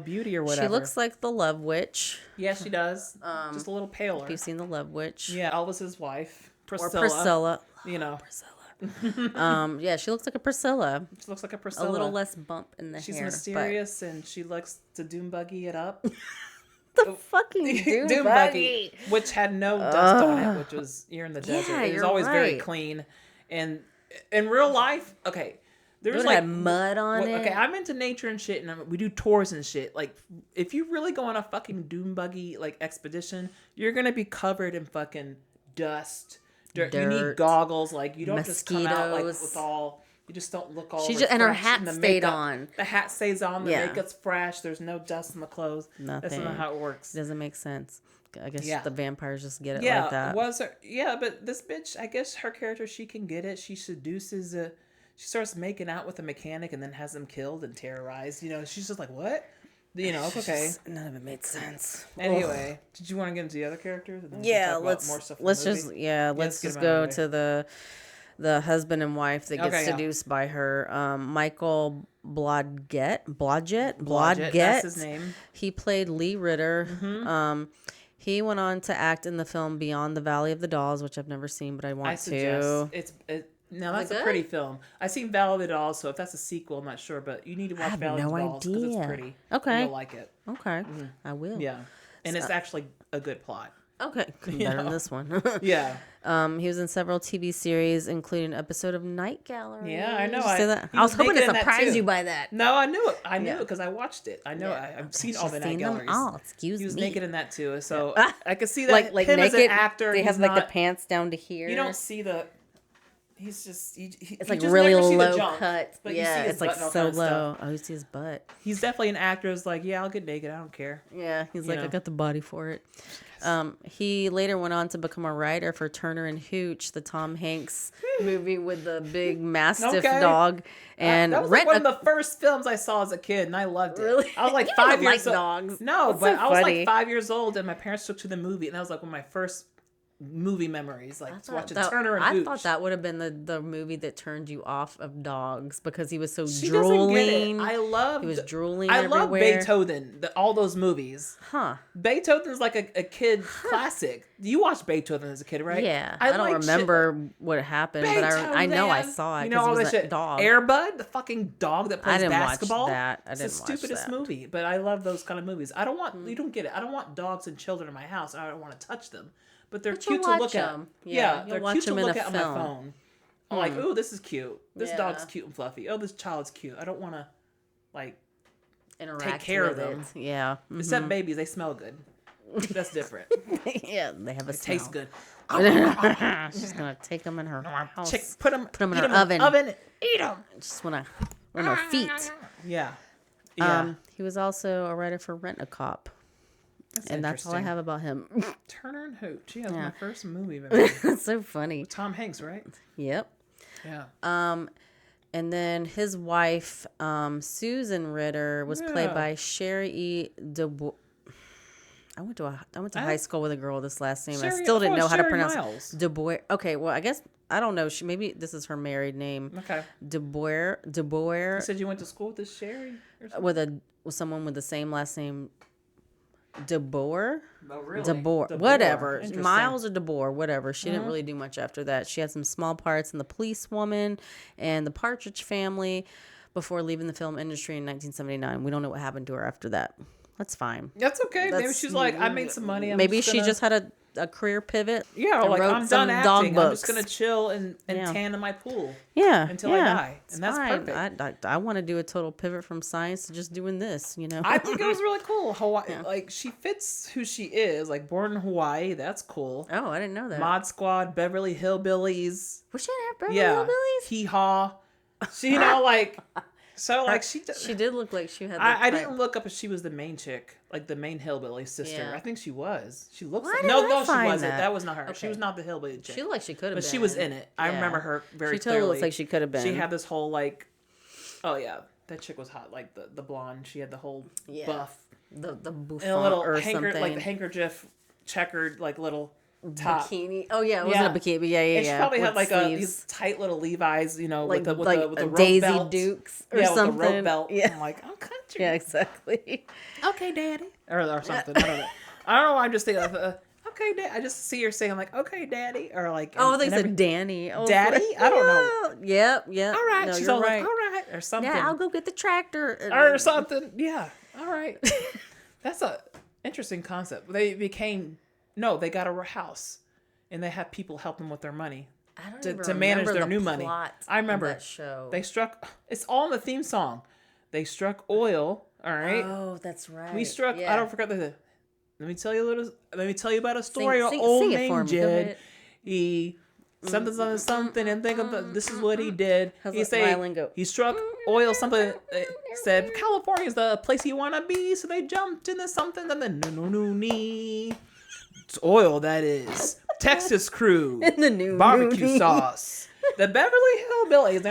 beauty or whatever. She looks like the Love Witch. Yeah, she does. Just a little paler. If you've seen the Love Witch. Yeah, Elvis's wife, Priscilla. Or Priscilla. You know. Priscilla. Yeah, she looks like a Priscilla. She looks like a Priscilla. A little less bump in the hair. She's mysterious, and she likes to doom buggy it up. The fucking doom buggy. Which had no dust on it, which was, you're in the desert. Yeah, it was always very clean. And in real life, there's like had mud on it. Okay, I'm into nature and shit, and we do tours and shit. Like, if you really go on a fucking doom buggy expedition, you're gonna be covered in fucking dust, dirt. You need goggles. Like, you don't just come out with all. You just don't look all. And her hat stayed on. The hat stays on. The makeup's fresh. There's no dust in the clothes. Nothing. That's not how it works. Doesn't make sense. I guess the vampires just get it like that. But this bitch, I guess her character, she can get it. She seduces she starts making out with a mechanic and then has them killed and terrorized. You know, she's just like, what? You know, okay. None of it made sense. Anyway, did you want to get into the other characters? And then let's just go to the husband and wife that gets seduced by her. Michael Blodgett. That's his name. He played Lee Ritter. Mm-hmm. He went on to act in the film Beyond the Valley of the Dolls, which I've never seen, but I want to. No, that's a pretty film. I've seen Valley of the Dolls, so if that's a sequel, I'm not sure, but you need to watch Valley of the Dolls because it's pretty. Okay. You'll like it. Okay. Mm-hmm. I will. Yeah. And it's actually a good plot. Okay. Better than this one. Yeah. He was in several TV series, including an episode of Night Gallery. Yeah, I know. I was hoping to surprise you by that. No, I knew it. I knew it because I watched it. I know. I've seen all the Night Galleries. Excuse me. He was naked in that too, so I could see that. Like him naked, as an actor, they have the pants down to here. You don't see the. He's just. It's like really low cut. But it's like so low. Oh, you see his butt. He's definitely an actor who's like, yeah, I'll get naked. I don't care. Yeah, he's like, I got the body for it. He later went on to become a writer for Turner and Hooch, the Tom Hanks movie with the big mastiff dog. And that was one of the first films I saw as a kid, and I loved it. Really? I was like 5 years old. Dogs. No, but I was like 5 years old, and my parents took to the movie, and that was like one of my first movie memories, like watching Turner and Hooch. I thought that would have been the movie that turned you off of dogs because he was so drooling. He was drooling I everywhere. love Beethoven, all those movies. Huh. Beethoven's like a kid classic. You watched Beethoven as a kid, right? Yeah. I don't remember what happened, Beethoven, but I know I saw it because it was that dog. Air Bud, the fucking dog that plays basketball. Watch that. I didn't it's the stupidest movie, but I love those kind of movies. I don't want, you don't get it. I don't want dogs and children in my house. I don't want to touch them. But they're cute to look at. Yeah, they're cute to look at on my phone. I'm like, ooh, this is cute. This dog's cute and fluffy. Oh, this child's cute. I don't want to, take care of them. Yeah. Mm-hmm. Except babies, they smell good. That's different. Yeah, they have a smell. Taste good. She's gonna take them in her house. Put them in her oven. Eat them. Just wanna run her feet. Yeah. He was also a writer for Rent-A-Cop. That's all I have about him. Turner and Hooch. Yeah, my first movie. That's so funny. With Tom Hanks, right? Yep. Yeah. And then his wife, Susan Ritter, was played by Sherry E. DeBoer. I went to high school with a girl with this last name. I still didn't know how to pronounce DeBoer. Okay, well, I guess I don't know. Maybe this is her married name. Okay. DeBoer. You said you went to school with this Sherry? With someone with the same last name. DeBoer? Oh, really? DeBoer. Whatever. Miles or DeBoer, whatever. She didn't really do much after that. She had some small parts in The Policewoman and The Partridge Family before leaving the film industry in 1979. We don't know what happened to her after that. That's fine. That's okay. Maybe she's like, I made some money. Maybe she just had a career pivot. Yeah, like I'm done acting. I'm just gonna chill and tan in my pool. Yeah, until I die, and that's fine. perfect. I want to do a total pivot from science to just doing this. I think it was really cool. Hawaii, like she fits who she is. Like born in Hawaii, that's cool. Oh, I didn't know that. Mod Squad, Beverly Hillbillies. Was she in Beverly Hillbillies? Hee Haw. She, like. So like she did look like she had. I didn't look up if she was the main chick, like the main hillbilly sister. Yeah. I think she was. She looks. Like, no, she wasn't. That was not her. Okay. She was not the hillbilly chick. She looked like she could have been. But she was in it. I remember her very clearly. She totally looks like she could have been. She had this whole like, oh yeah, that chick was hot. Like the blonde. She had the whole buff. The bouffant and a little or something. Like the handkerchief checkered like little. Top. Bikini. Oh yeah, it wasn't a bikini. Yeah. And she probably had like these tight little Levi's, like, with the rope Daisy belt. Dukes or something. With the rope belt. Yeah. I'm like, oh country. Yeah, exactly. Okay, daddy, or something. I don't know. I don't know. I'm just thinking of okay, daddy. I just see her saying like, okay, daddy, or like. They said Danny. Oh, daddy. I don't know. Yep. All right. No, she's all right. Like, all right, or something. Yeah, I'll go get the tractor or something. Yeah. All right. That's a interesting concept. They they got a house. And they had people help them with their money to manage their new money. I remember that show. They struck. It's all in the theme song. They struck oil. All right. Oh, that's right. We struck. Yeah. I don't forget the. Let me tell you about a story. Old man Jed. He something and think of this is what he did. He struck oil. Something said California is the place you want to be. So they jumped into something and then no. It's oil, that is. Texas crew. And the new barbecue sauce. The Beverly Hillbillies.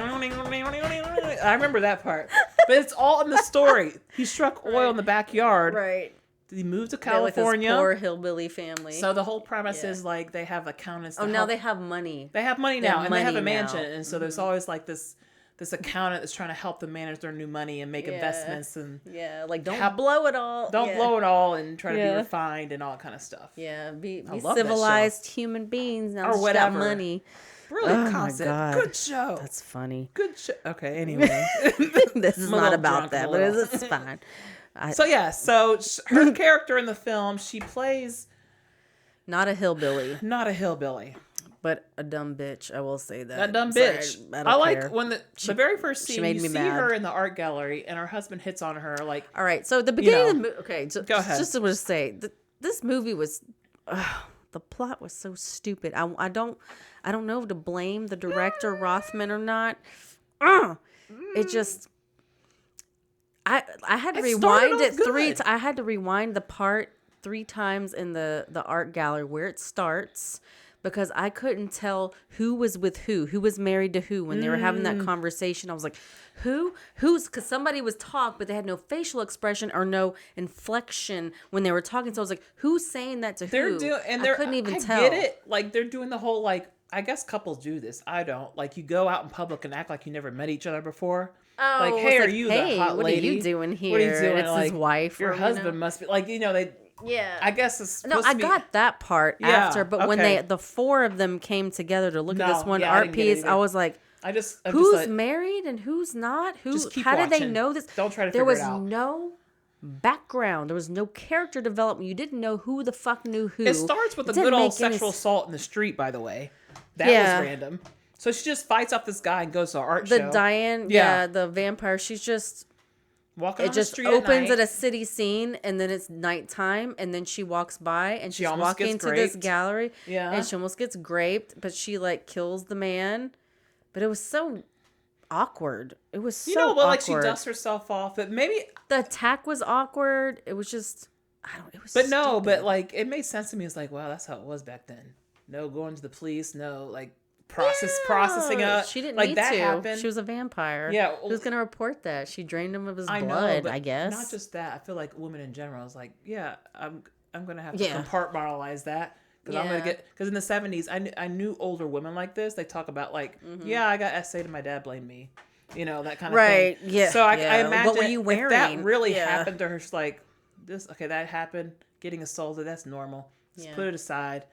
I remember that part. But it's all in the story. He struck oil in the backyard. Right. He moved to California. Like this poor hillbilly family. So the whole premise is like they have accountants. Now they have money. They have money now. And they have a mansion. And so there's always like this accountant that's trying to help them manage their new money and make investments and like don't blow it all. Don't blow it all and try to be refined and all that kind of stuff. Yeah, be civilized human beings now or whatever. Money. Brilliant concept. Good show. That's funny. Good show. Okay, anyway. This is not about that, but it's fine. So her character in the film, she plays not a hillbilly. But a dumb bitch, I will say that. A dumb bitch. I like when the very first scene, you see her in the art gallery and her husband hits on her. Like, all right, so the beginning of the movie. Okay, so go ahead. Just to say, this movie was, the plot was so stupid. I don't know if to blame the director Rothman or not. It just, I had to rewind it I had to rewind the part 3 times in the art gallery where it starts. Because I couldn't tell who was with who was married to who when they were having that conversation. I was like, who's, because somebody was talking, but they had no facial expression or no inflection when they were talking. So I was like, who's saying that to who? I couldn't even tell. I get it. Like they're doing the whole like, I guess couples do this. I don't. Like you go out in public and act like you never met each other before. Oh, like, hey, are you the hot lady? What are you doing here? What are you doing? It's like, his wife. Your husband must be like, they. Yeah, I guess it's I got that part after, but when the 4 of them came together to look at this one art piece, I was like, who's married and who's not? How did they know this? Don't try to figure it out. There was no background. There was no character development. You didn't know who the fuck knew who. It starts with a good old sexual assault in the street, by the way. That was random. So she just fights off this guy and goes to an art show. The Diane, the vampire, she's just... Walking on the street opens at a city scene and then it's nighttime and then she walks by and she's walking to this gallery and she almost gets raped, but she like kills the man. But it was so awkward. It was so awkward. Like she dusts herself off, but maybe the attack was awkward. It was just it was But no, but like it made sense to me. It's like, wow, that's how it was back then. No going to the police, no like processing she didn't like need that to. happened. She was a vampire. Yeah, who's gonna report that? She drained him of his blood. Know, I guess. Not just that. I feel like women in general is like, I'm gonna have to compartmentalize that because I'm gonna get because in the 70s I knew older women like this. They talk about like, I got essayed and my dad blamed me, that kind of thing. Right. Yeah. So I imagine what were you wearing? If that really happened to her, she's like, that happened. Getting assaulted, that's normal. Just put it aside.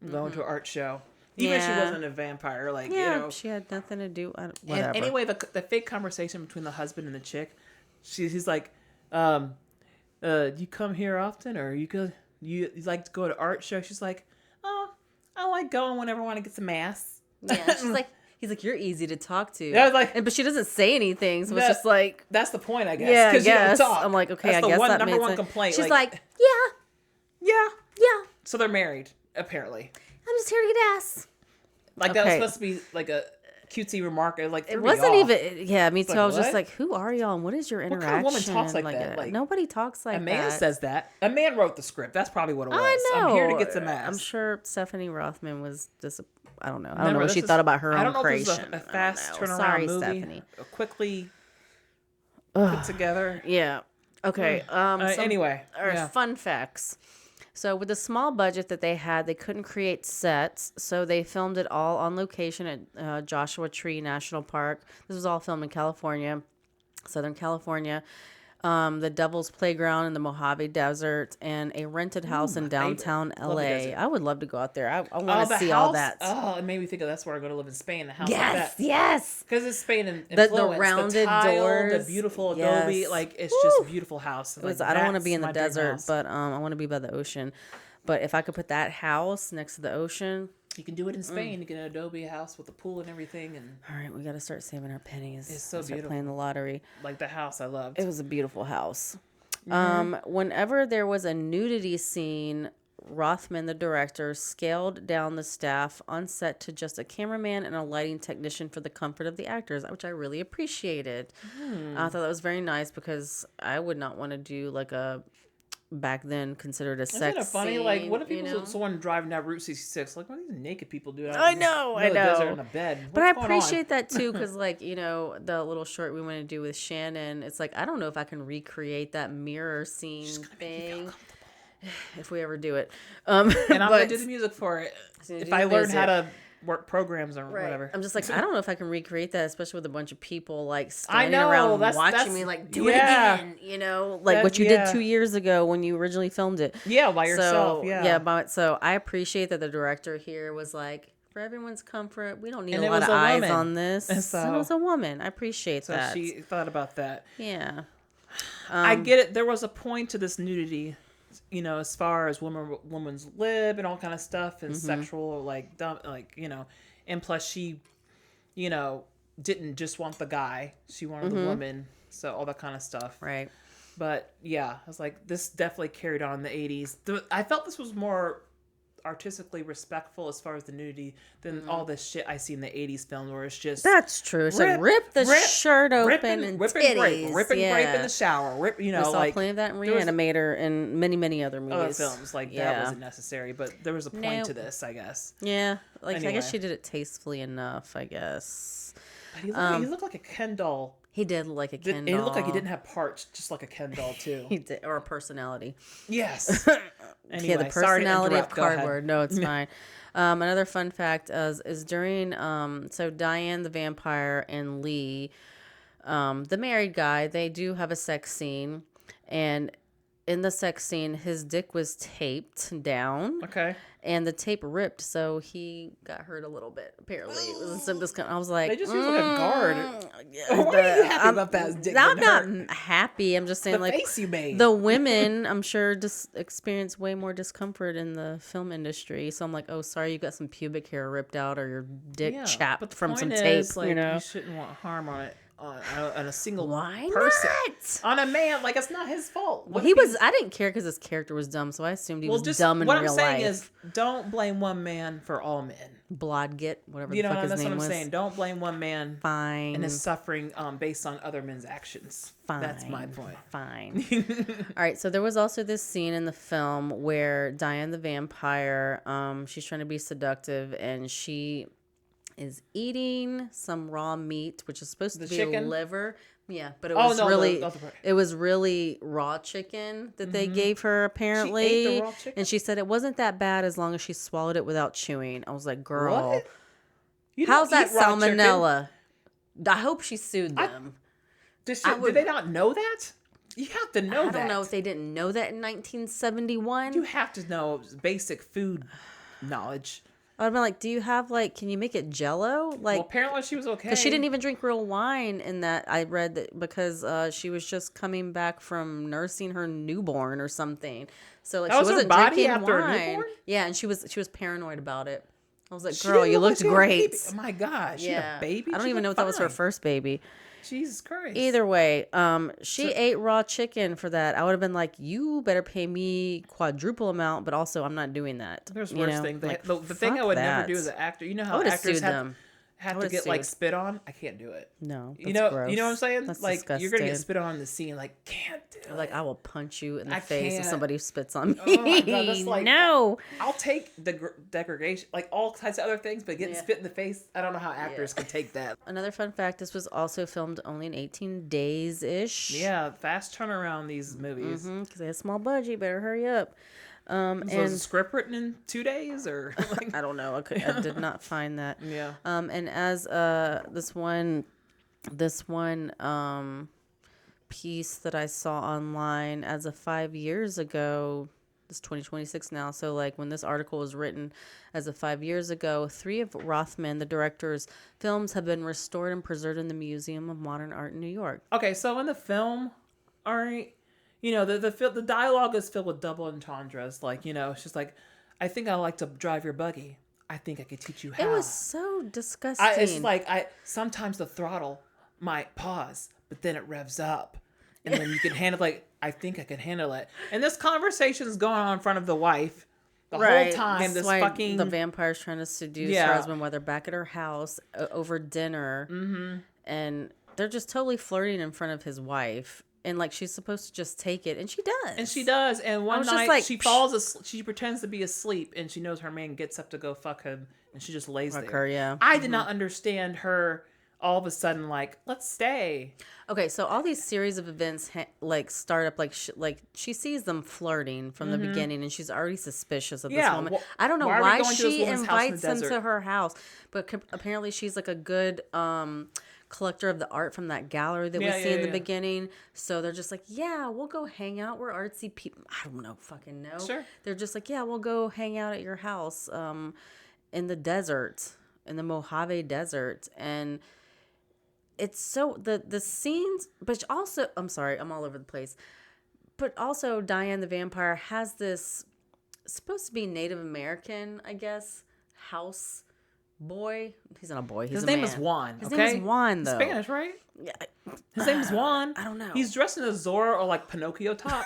I'm going to an art show. Even if she wasn't a vampire, she had nothing to do. Whatever. And anyway, the fake conversation between the husband and the chick, he's like, you come here often, or you like to go to art show? She's like, oh, I like going whenever I want to get some ass. Yeah, he's like, you're easy to talk to. Yeah, but she doesn't say anything, so it's just like, that's the point, I guess. Yeah, I guess. You don't talk. I'm like, okay, that's I guess that number makes one sense. complaint. She's like, yeah. So they're married, apparently. I'm just here to get ass. Like that was supposed to be like a cutesy remark. Like it wasn't even. Yeah, me too. Like, I was what? just like, who are y'all and what is your interaction? What kind of woman talks like that? Like, nobody talks like that. A man says that. A man wrote the script. That's probably what it was. I know. I'm here to get some ass. I'm sure Stephanie Rothman was just. I don't know. I don't know what she thought about her own creation. I don't know if it was a fast turnaround Sorry, movie. Stephanie. Quickly put together. Yeah. Okay. Anyway. Fun facts. So with the small budget that they had, they couldn't create sets, so they filmed it all on location at Joshua Tree National Park. This was all filmed in California, Southern California. The Devil's Playground in the Mojave Desert, and a rented house in downtown LA. I would love to go out there. I want to see all that. Oh, it made me think of that's where I'm going to live in Spain. The house yes, like that. Yes. Because it's Spain and the rounded tile, doors, the beautiful adobe, like it's just a beautiful house. Like, I don't want to be in the desert, but I want to be by the ocean. But if I could put that house next to the ocean. You can do it in Spain. You get an adobe house with a pool and everything. And all right, we got to start saving our pennies. It's so beautiful. Playing the lottery. Like the house I loved. It was a beautiful house. Whenever there was a nudity scene, Rothman, the director, scaled down the staff on set to just a cameraman and a lighting technician for the comfort of the actors, which I really appreciated. I thought that was very nice because I would not want to do like a back then considered a sex Isn't it funny? scene, Like, what if people someone driving down Route 66? Like, what are these naked people doing? I know. Desert in a bed. But I appreciate that too, because like the little short we want to do with Shannon, it's like I don't know if I can recreate that mirror scene thing if we ever do it. And I'm gonna do the music for it if I learn how to work programs or whatever. I'm just like, I don't know if I can recreate that, especially with a bunch of people like standing around watching me like do it again, like what you did 2 years ago when you originally filmed it. Yeah, by yourself. So I appreciate that the director here was like, for everyone's comfort, we don't need a lot of eyes on this. So, it was a woman. I appreciate that. So she thought about that. Yeah. I get it. There was a point to this nudity, as far as woman's lib and all kind of stuff and sexual, like, dumb, like, and plus she, didn't just want the guy. She wanted the woman. So all that kind of stuff. Right. But yeah, I was like, this definitely carried on in the 80s. I felt this was more artistically respectful as far as the nudity than all this shit I see in the 80s films where it's just that's true. It's like rip the shirt open and titties. Rip and grape in the shower. We saw plenty of that in Reanimator and many other movies. Other films like that wasn't necessary, but there was a point to this, I guess. Yeah, like anyway. I guess she did it tastefully enough, I guess. But he looked like a Ken doll. He did look like a Ken doll. He looked like he didn't have parts, just like a Ken doll too. He did, or a personality. Yes. Anyway, the personality of cardboard. No, it's fine. Another fun fact is during so Diane the vampire and Lee, the married guy, they do have a sex scene, and in the sex scene, his dick was taped down. Okay. And the tape ripped, so he got hurt a little bit. Apparently, it was some discount. I was like, they just used like a guard. Why are you happy about that? Dick I'm not happy. I'm just saying, the face you made. The women, I'm sure, just experience way more discomfort in the film industry. So I'm like, oh, sorry, you got some pubic hair ripped out or your dick chapped from some tape. Like, you shouldn't want harm on it. On a single person. Not? On a man, like it's not his fault. Well, I didn't care because his character was dumb, so I assumed he was dumb in real life. What I'm saying is, don't blame one man for all men. Blodgett, whatever the fuck his name was. That's what I'm saying. Don't blame one man. Fine. And his suffering based on other men's actions. Fine. That's my point. Fine. All right, so there was also this scene in the film where Diane the vampire, she's trying to be seductive, and she is eating some raw meat, which is supposed to be chicken? Liver. Yeah, but it was it was really raw chicken that they gave her apparently. She ate the raw chicken? And she said it wasn't that bad as long as she swallowed it without chewing. I was like, girl, what? How's that salmonella? I hope she sued them. Did they not know that? You have to know that. I don't know if they didn't know that in 1971. You have to know basic food knowledge. I would have been like, do you have like, can you make it Jello? Like, well, apparently she was okay. Because she didn't even drink real wine in that. I read that because she was just coming back from nursing her newborn or something. So like, that she was wasn't her body drinking after wine. a newborn? Yeah, and she was paranoid about it. I was like, She girl, didn't you look looked like great. Oh my gosh, she had a baby. I don't even know if that was her first baby. Jesus Christ. Either way, she ate raw chicken for that. I would have been like, you better pay me quadruple amount, but also I'm not doing that. There's worse things. Like, the thing I would that. never do as an actor. You know how I would have actors sued them. have to get like spit on. I can't do it. No, that's you know gross. what I'm saying? That's like disgusting. you're gonna get spit on in the scene. Like can't do it. Like I will punch you in the I face if can't. somebody spits on me. Oh my God, that's like, no. I'll take degradation, like all types of other things, but getting spit in the face, I don't know how actors can take that. Another fun fact: this was also filmed only in 18 days ish. Yeah, fast turnaround these movies. Because they had a small budget. You better hurry up. Was the script written in 2 days or? I don't know. I did not find that. Yeah. And as this one piece that I saw online as of 5 years ago, it's 2026 now. So like when this article was written as of 5 years ago, 3 of Rothman, the director's films, have been restored and preserved in the Museum of Modern Art in New York. Okay, so in the film, all right, you know, the dialogue is filled with double entendres. Like, you know, it's just like, I think I like to drive your buggy. I think I could teach you how. It was so disgusting. It's like sometimes the throttle might pause, but then it revs up, and then you can handle like I think I can handle it. And this conversation is going on in front of the wife the whole time. This fucking the vampire's trying to seduce her husband while they're back at her house over dinner, and they're just totally flirting in front of his wife. And like she's supposed to just take it, and she does. And one night like, she falls asleep. She pretends to be asleep, and she knows her man gets up to go fuck him, and she just lays there. Her, yeah. I did not understand her. All of a sudden, like, let's stay. Okay, so all these series of events like start up like she sees them flirting from the beginning, and she's already suspicious of this woman. Well, I don't know why she invites him to her house, but apparently she's like a good collector of the art from that gallery that we see in the beginning. So they're just like, yeah, we'll go hang out. We're artsy people. I don't know, fucking know. Sure. They're just like, yeah, we'll go hang out at your house in the desert, in the Mojave Desert, and it's so the scenes, but also I'm sorry, I'm all over the place. But also Diane the vampire has this supposed to be Native American, I guess, house boy. He's not a boy. He's His a name man. is Juan. His name is Juan, though. Spanish, right? Yeah. His name is Juan. I don't know. He's dressed in a Zorro or like Pinocchio top.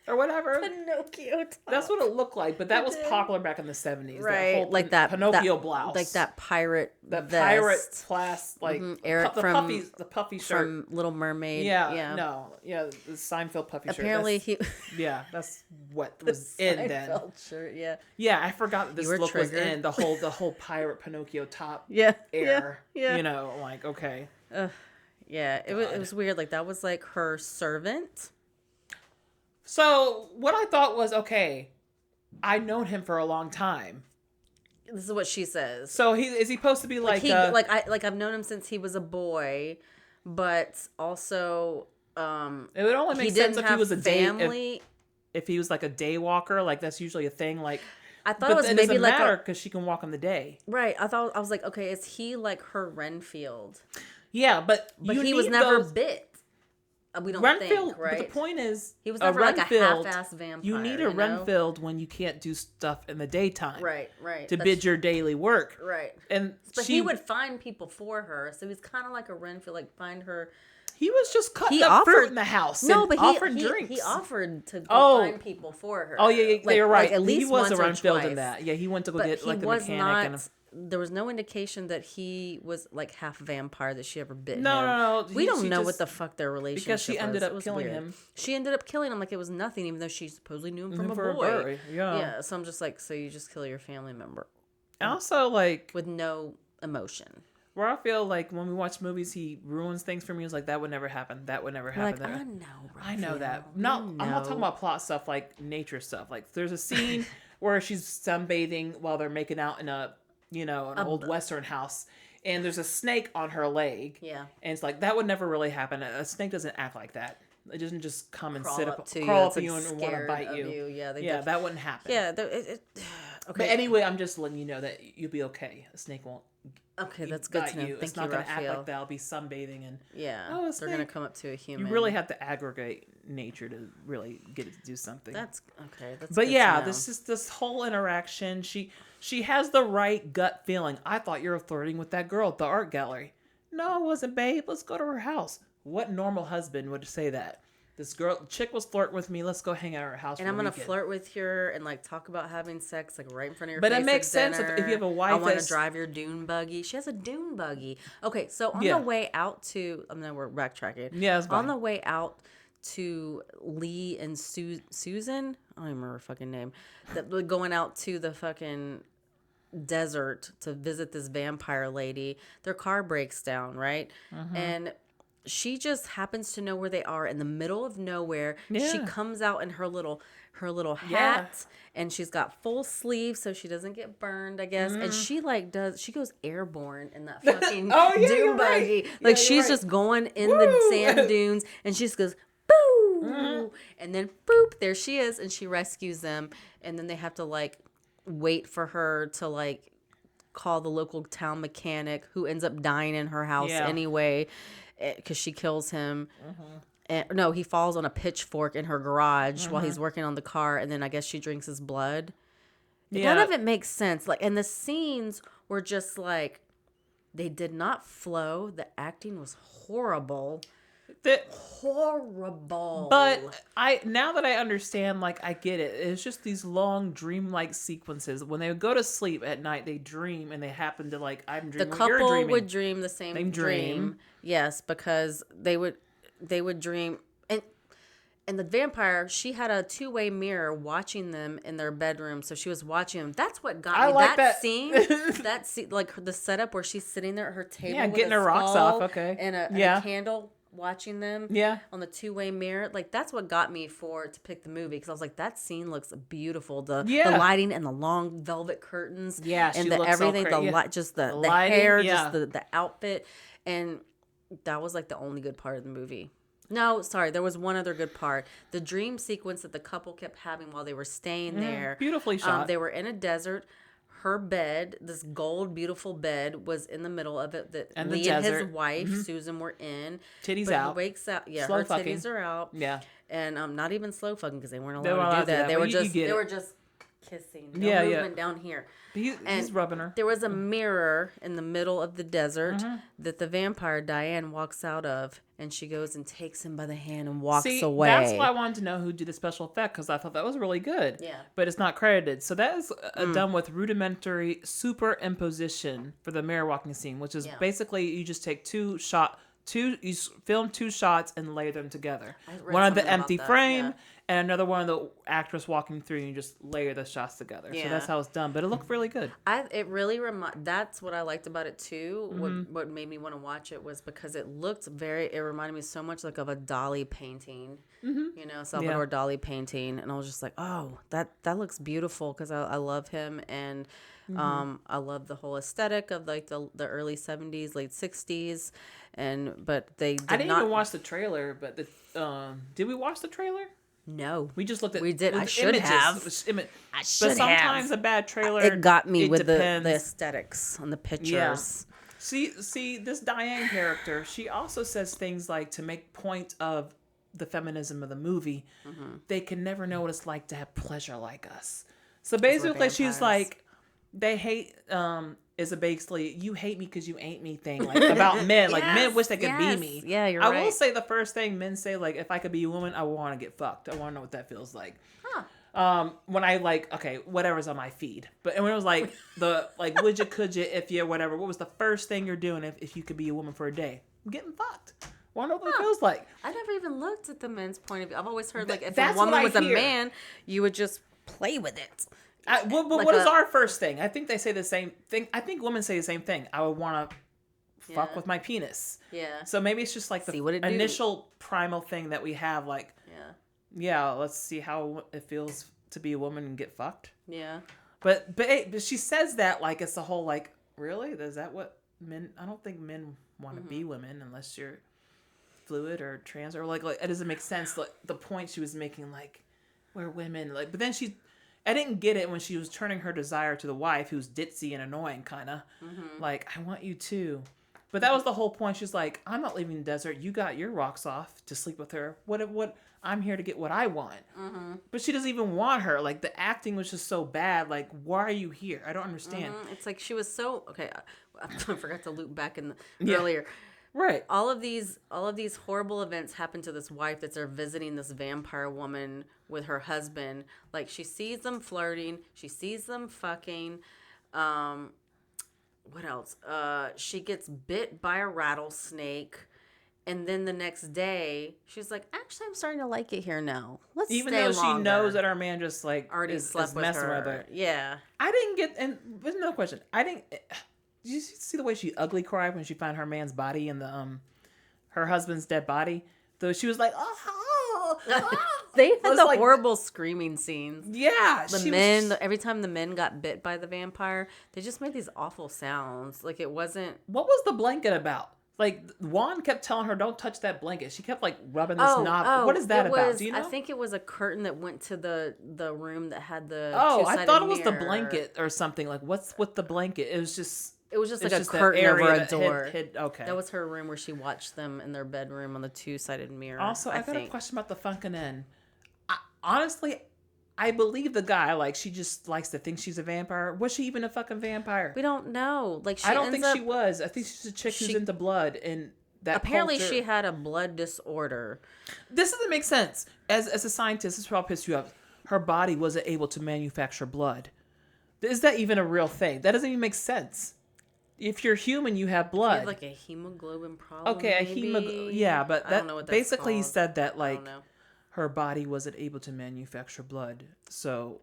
Or whatever. Pinocchio top. That's what it looked like, but that was popular back in the 70s. Right. That whole like that Pinocchio blouse. Like that pirate That vest. pirate class, like Eric the puffy shirt. From Little Mermaid. Yeah. The Seinfeld puffy Apparently shirt. Yeah, that's what was in then. Seinfeld shirt, yeah. Yeah, I forgot that this look triggered. was in the whole pirate Pinocchio top yeah. air. Yeah. You know, like, okay. Yeah, it was weird. Like, that was like her servant. So what I thought was, okay, I've known him for a long time. This is what she says. So is he supposed to be like I've known him since he was a boy, but also it would only make sense if he was a family. If he was like a day walker, like that's usually a thing. Like I thought it was maybe like because she can walk in the day. Right. I was like, okay, is he like her Renfield? Yeah, but he was never bit. We don't Renfield, think, right? But the point is, he was never like a half-ass vampire. You need a Renfield when you can't do stuff in the daytime, right? To bid your daily work, right? But he would find people for her, so he's kind of like a Renfield, like find her. He was just cutting up fruit in the house. No, but offered drinks. He offered to go find people for her. Oh yeah, like, you're right. Like at least he was once a Renfield in that. Yeah, he went to go get like a mechanic. There was no indication that he was like half vampire, that she ever bit him. No. We don't know what the fuck their relationship was. Because she ended up killing him. She ended up killing him like it was nothing, even though she supposedly knew him from a boy. Yeah, so I'm just like, so you just kill your family member. Also, like... with no emotion. Where I feel like when we watch movies, he ruins things for me. It's like, that would never happen. That would never happen. Like, I know that. I'm not talking about plot stuff, like nature stuff. Like, there's a scene where she's sunbathing while they're making out in an old Western house, and there's a snake on her leg. Yeah. And it's like, that would never really happen. A snake doesn't act like that. It doesn't just come and crawl up to you and want to bite you. Yeah, that wouldn't happen. Yeah, Okay. But anyway, I'm just letting you know that you'll be okay. A snake won't. Okay, that's good to know. Thank it's not going to act like that. I'll be sunbathing and they're going to come up to a human. You really have to aggregate nature to really get it to do something. That's okay. That's but yeah, this whole interaction. She has the right gut feeling. I thought you were flirting with that girl at the art gallery. No, it wasn't, babe. Let's go to her house. What normal husband would say that? This chick was flirting with me. Let's go hang out at her house. And I'm gonna flirt with her and like talk about having sex like right in front of your face. But it makes sense if you have a wife. I want to drive your dune buggy. She has a dune buggy. Okay, so on the way out to, we're backtracking. Yeah, it's fine. On the way out to Lee and Susan, I don't even remember her fucking name. That going out to the fucking desert to visit this vampire lady. Their car breaks down, right? Mm-hmm. And she just happens to know where they are in the middle of nowhere. Yeah. She comes out in her little hat and she's got full sleeves so she doesn't get burned, I guess. And she she goes airborne in that fucking dune buggy. Right. Like she's just going in the sand dunes and she just goes boo. Mm-hmm. And then boop, there she is and she rescues them and then they have to like wait for her to like call the local town mechanic who ends up dying in her house anyway. Because she kills him. Mm-hmm. And, no, he falls on a pitchfork in her garage while he's working on the car, and then I guess she drinks his blood. None of it makes sense. Like, and the scenes were just like they did not flow. The acting was horrible. Horrible. But now that I understand, like I get it. It's just these long dreamlike sequences. When they would go to sleep at night, they dream and they happen to like I'm dreaming. The couple would dream the same dream. Yes, because they would dream and the vampire, she had a two-way mirror watching them in their bedroom, so she was watching them. That's what got me. Like that scene, like the setup where she's sitting there at her table, with getting her rocks off, okay, and a candle, watching them, on the two-way mirror. Like that's what got me to pick the movie because I was like, that scene looks beautiful. The lighting and the long velvet curtains, and the everything, the light, just the hair, just the outfit, and that was like the only good part of the movie. No, sorry, there was one other good part. The dream sequence that the couple kept having while they were staying there. Beautifully shot. They were in a desert. Her bed, this gold, beautiful bed, was in the middle of it that Lee and his wife, Susan, were in. Titties out. He wakes up. Yeah, slow her fucking. Titties are out. Yeah. And not even slow fucking because they weren't allowed to do that. They were just kissing. No movement down here. He's rubbing her. There was a mirror in the middle of the desert that the vampire Diane walks out of, and she goes and takes him by the hand and walks away. That's why I wanted to know who did the special effect because I thought that was really good. Yeah. But it's not credited. So that is done with rudimentary superimposition for the mirror walking scene, which is basically you just take you film two shots and layer them together. One of the empty frame and another one of the actress walking through and you just layer the shots together. So that's how it's done. But it looked really good. That's what I liked about it too. What made me want to watch it was because it reminded me so much like of a Dali painting, Salvador Dali painting. And I was just like, oh, that looks beautiful because I love him. And I love the whole aesthetic of like the early 70s, late 60s. But I didn't even watch the trailer, but did we watch the trailer? No. We just looked at We did. I should have. But sometimes a bad trailer, it got me with the aesthetics on the pictures. Yeah. See, this Diane character, she also says things like to make point of the feminism of the movie, they can never know what it's like to have pleasure like us. So basically she's like, they hate is basically you hate me because you ain't me thing, like about men. Like men wish they could be me. Yeah, you're right. I will say the first thing men say, like, if I could be a woman, I want to get fucked. I want to know what that feels like. When I whatever's on my feed. But and when it was like would you, could you, if you, whatever, what was the first thing you're doing if you could be a woman for a day? I'm getting fucked. Want to know what it feels like. I never even looked at the men's point of view. I've always heard if a woman was a man, you would just play with it. What is our first thing? I think they say the same thing. I think women say the same thing. I would want to fuck with my penis. Yeah. So maybe it's just like the initial primal thing that we have. Like, let's see how it feels to be a woman and get fucked. Yeah. But she says that like it's the whole like, really? Is that what men? I don't think men want to be women unless you're fluid or trans or like it doesn't make sense. Like the point she was making, like we're women. Like, but then I didn't get it when she was turning her desire to the wife, who's ditzy and annoying, kind of. Like, I want you too. But that was the whole point. She's like, I'm not leaving the desert. You got your rocks off to sleep with her. What? I'm here to get what I want. But she doesn't even want her. Like, the acting was just so bad. Like, why are you here? I don't understand. It's like she was so... Okay, I forgot to loop back in earlier. Right. All of these horrible events happen to this wife that's there visiting this vampire woman with her husband. Like, she sees them flirting. She sees them fucking. What else? She gets bit by a rattlesnake. And then the next day, she's like, actually, I'm starting to like it here now. Let's Even stay though longer. she knows that our man just, like, already slept with her. Yeah. I didn't get... And there's another question. Did you see the way she ugly cried when she found her man's body in the her husband's dead body? Though she was like, oh. They had the horrible screaming scenes. Yeah, every time the men got bit by the vampire, they just made these awful sounds. Like, it wasn't. What was the blanket about? Like, Juan kept telling her, "Don't touch that blanket." She kept like rubbing this knob. What is that about? Do you know? I think it was a curtain that went to the room that had the. I thought it was the blanket or something. Like, what's with the blanket? It was just like a curtain over a door. Okay. That was her room where she watched them in their bedroom on the two-sided mirror. Also, I got a question about the Funkin' Inn. Honestly, I believe the guy. Like, she just likes to think she's a vampire. Was she even a fucking vampire? We don't know. Like, I don't think she was. I think she's a chick who's into blood and that. Apparently, culture. she had a blood disorder. This doesn't make sense. As a scientist, this will piss you off. Her body wasn't able to manufacture blood. Is that even a real thing? That doesn't even make sense. If you're human, you have blood. She had like a hemoglobin problem. Okay, a hemoglobin. Yeah, but that basically called. He said that like her body wasn't able to manufacture blood, so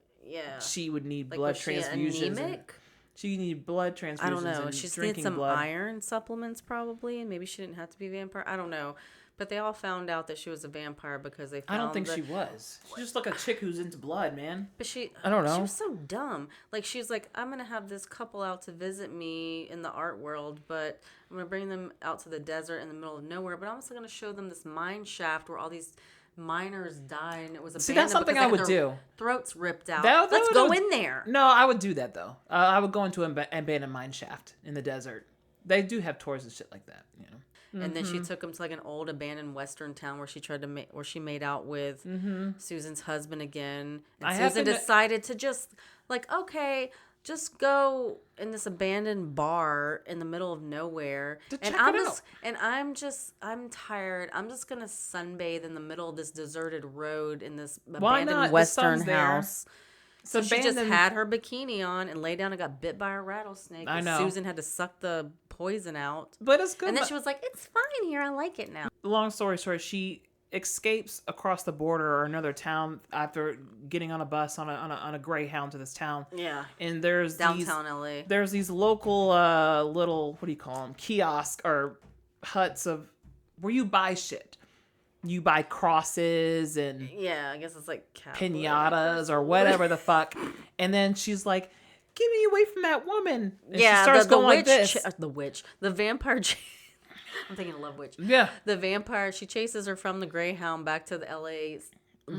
she would need blood transfusions. She anemic? She need blood transfusions. I don't know. She needs some iron supplements probably, and maybe she didn't have to be a vampire. I don't know. But they all found out that she was a vampire because they found I don't think she was. She's just like a chick who's into blood, man. But I don't know. She was so dumb. Like, she's like, I'm going to have this couple out to visit me in the art world, but I'm going to bring them out to the desert in the middle of nowhere. But I'm also going to show them this mine shaft where all these miners died, and it was abandoned. That's something I would do. Throats ripped out. Let's go in there. No, I would do that, though. I would go into an abandoned mine shaft in the desert. They do have tours and shit like that, you know. And then she took him to like an old abandoned western town where she made out with Susan's husband again. And Susan decided to just like, okay, just go in this abandoned bar in the middle of nowhere. I'm tired. I'm just gonna sunbathe in the middle of this deserted road in this abandoned western house. So she just had her bikini on and lay down and got bit by a rattlesnake. I know. Susan had to suck the poison out. But it's good. And then she was like, it's fine here. I like it now. Long story short, she escapes across the border or another town after getting on a bus on a Greyhound to this town. Yeah. And there's downtown LA. There's these local little, what do you call them? Kiosks or huts where you buy shit. You buy crosses and I guess it's like pinatas or whatever the fuck. And then she's like, "Get me away from that woman!" And she starts going like this. The vampire. I'm thinking of Love Witch. Yeah, the vampire. She chases her from the Greyhound back to the LA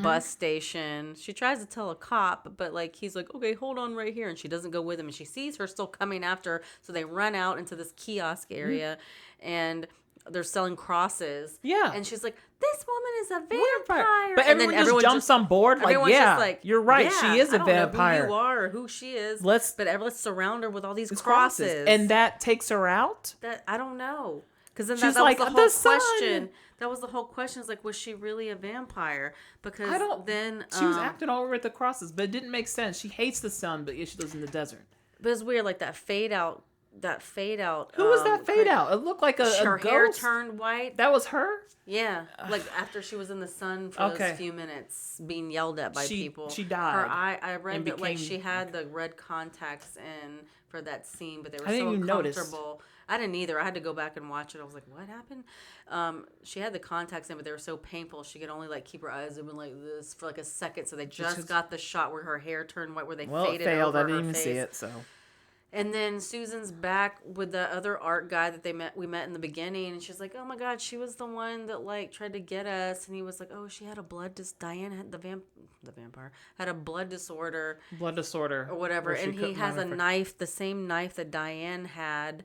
bus station. She tries to tell a cop, but like he's like, "Okay, hold on right here," and she doesn't go with him. And she sees her still coming after her, so they run out into this kiosk area, and they're selling crosses. Yeah. And she's like, this woman is a vampire. But everyone just jumps on board. Like, yeah, you're right. She is a vampire. I don't know who you are or who she is. Let's surround her with all these crosses. And that takes her out? I don't know. Because then that was the whole question. That was the whole question. It's like, was she really a vampire? Because then... She was acting all over at the crosses, but it didn't make sense. She hates the sun, but she lives in the desert. But it's weird, like that fade out. Who was that fade out? It looked like her ghost. Hair turned white. That was her? Yeah. Like after she was in the sun for those few minutes being yelled at by people. She died. Her eye, I read that like she had the red contacts in for that scene, but they were so uncomfortable. I didn't either. I had to go back and watch it. I was like, what happened? She had the contacts in, but they were so painful. She could only like keep her eyes open like this for like a second. So they just got the shot where her hair turned white, where they faded over her face. I failed. I didn't even see it, so... And then Susan's back with the other art guy that we met in the beginning, and she's like, "Oh my God, she was the one that like tried to get us." And he was like, "Oh, she had a Diane had the vampire had a blood disorder or whatever." And he has a knife, the same knife that Diane had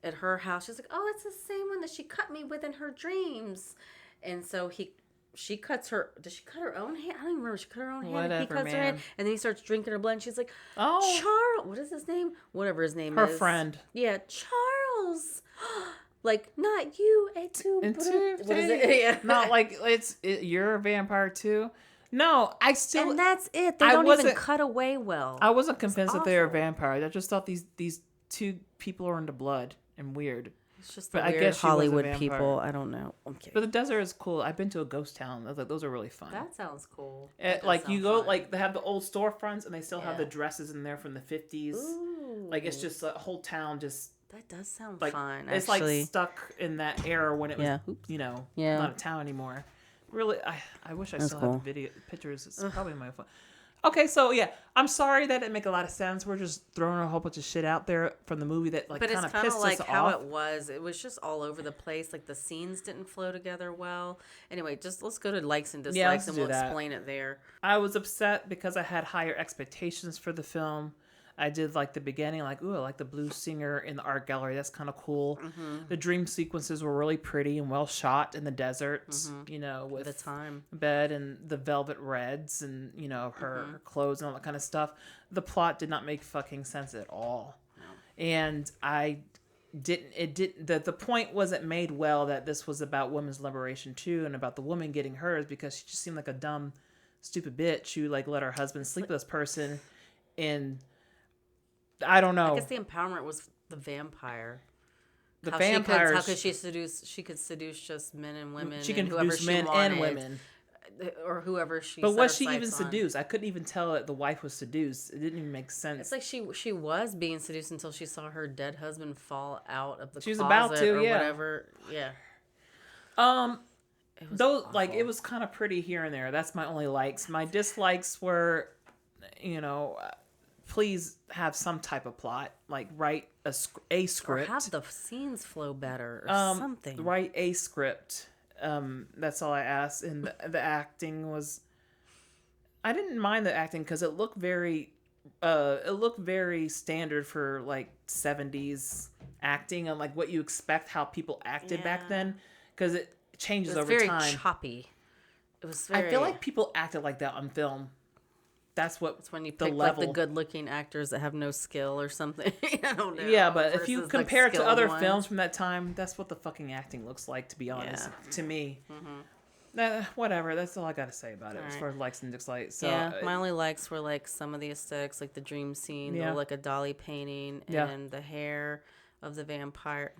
at her house. She's like, "Oh, it's the same one that she cut me with in her dreams." And so she cuts her. Does she cut her own hand? I don't even remember. She cut her own hand. And he cuts her hand, and then he starts drinking her blood. And she's like, "Oh, Charles, what is his name? Whatever his name is." Her friend. Yeah, Charles. Like, not you, what is it? Yeah. Not like you're a vampire too. No, I still. And that's it. They don't even cut away well. I wasn't convinced that they were vampires. I just thought these two people are into blood and weird. It's just the weird, I guess Hollywood people. I don't know. Okay. But the desert is cool. I've been to a ghost town. Those are really fun. That sounds cool. Like you go, like they have the old storefronts and they still have the dresses in there from the 50s. Ooh. Like it's just a whole town just. That does sound like, fun. It's actually. Like stuck in that era when it was, not a town anymore. Really, I wish I still had video pictures. It's probably my phone. Okay, so yeah, I'm sorry that didn't make a lot of sense. We're just throwing a whole bunch of shit out there from the movie that kind of pissed us off. But it's kind of like how it was. It was just all over the place. Like the scenes didn't flow together well. Anyway, just let's go to likes and dislikes and we'll explain it there. I was upset because I had higher expectations for the film. I did like the beginning, like, ooh, I like the blues singer in the art gallery. That's kind of cool. Mm-hmm. The dream sequences were really pretty and well shot in the desert, with the time bed and the velvet reds and, her clothes and all that kind of stuff. The plot did not make fucking sense at all. No. And the point wasn't made well that this was about women's liberation too and about the woman getting hers because she just seemed like a dumb, stupid bitch who like let her husband sleep with this person and... I don't know. I guess the empowerment was the vampire. The vampires. How could she seduce? She could seduce just men and women. She can seduce men and women, or whoever she. But was she even seduced? I couldn't even tell that the wife was seduced. It didn't even make sense. It's like she was being seduced until she saw her dead husband fall out of the closet. She was about to, or whatever. Yeah. It was kind of pretty here and there. That's my only likes. My dislikes were, please have some type of plot, like write a script. Or have the scenes flow better or something. Write a script. That's all I asked. And the acting was... I didn't mind the acting because it looked very standard for like 70s acting and like what you expect how people acted back then because it changes over time. It was very choppy. It was very... I feel like people acted like that on film. That's when you pick like the good-looking actors that have no skill or something. I don't know. Yeah, but if you compare it to other films from that time, that's what the fucking acting looks like. To be honest, to me, whatever. That's all I got to say about it as far as likes and dislikes. So, my only likes were like some of the aesthetics, like the dream scene, like a dolly painting, and the hair of the vampire,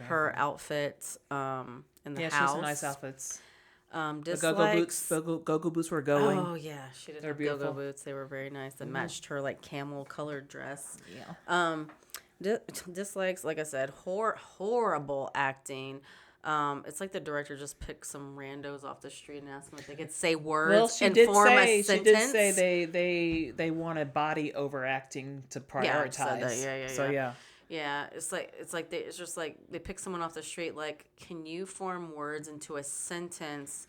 her outfits, and the house. She has some nice outfits. Dislikes. The go-go boots were going. Oh yeah, she did have go-go boots. They were very nice. They matched her like camel colored dress. Yeah. Dislikes, like I said, horrible acting. It's like the director just picked some randos off the street and asked them if they could say words and form a sentence. She did say they wanted body over acting to prioritize. Yeah. Yeah, it's just like they pick someone off the street. Like, can you form words into a sentence,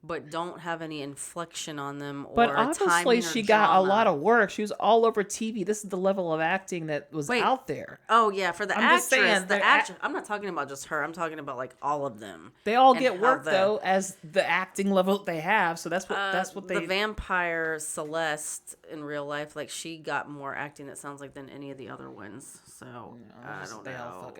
but don't have any inflection on them or timing or drama? But obviously, she got a lot of work. She was all over TV. This is the level of acting that was out there. Oh yeah, for the actress, I'm not talking about just her. I'm talking about like all of them. They all get work though, as the acting level they have. So that's what they. The vampire Celeste in real life, like she got more acting. That sounds like than any of the other ones. So I don't know.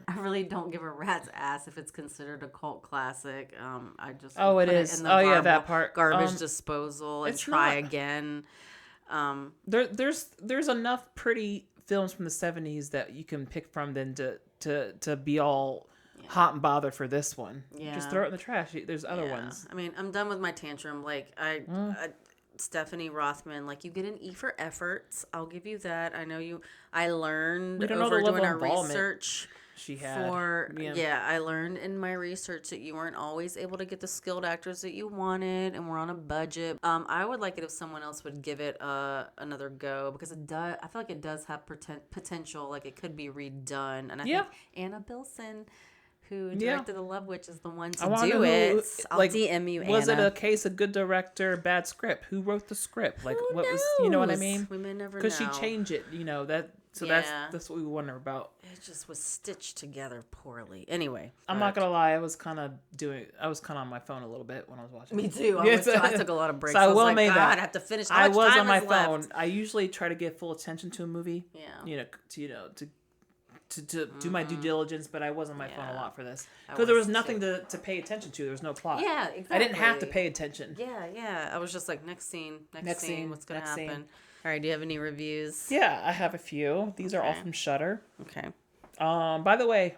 I really don't give a rat's ass if it's considered a cult classic. I just it is. In the that part. Garbage disposal and try again. There's enough pretty films from the 70s that you can pick from than to be all hot and bothered for this one. Yeah. Just throw it in the trash. There's other ones. I mean, I'm done with my tantrum. Like Stephanie Rothman, like you get an E for efforts. I'll give you that. I know you. I learned over doing our research she had. I learned in my research that you weren't always able to get the skilled actors that you wanted, and we're on a budget. I would like it if someone else would give it another go, because it does. I feel like it does have potential. Like it could be redone, and I think Anna Bilson, who directed The Love Witch, is the one to do it. I'll DM you, Anna. Was it a case of good director, bad script? Who wrote the script? Like, who what knows? was, you know what I mean? We may never know. Because she changed it, that. So that's what we wonder about. It just was stitched together poorly. Anyway, I'm not gonna lie. I was kind of on my phone a little bit when I was watching. Me too. I took a lot of breaks. So I will make that. I have to finish. I was on my phone. I usually try to give full attention to a movie. Yeah. To do my due diligence, but I was on my phone a lot for this because there was nothing to pay attention to. There was no plot. Yeah, exactly. I didn't have to pay attention. Yeah. I was just like, next scene, what's gonna happen? Scene. All right, do you have any reviews? Yeah, I have a few. These are all from Shudder. Okay. By the way,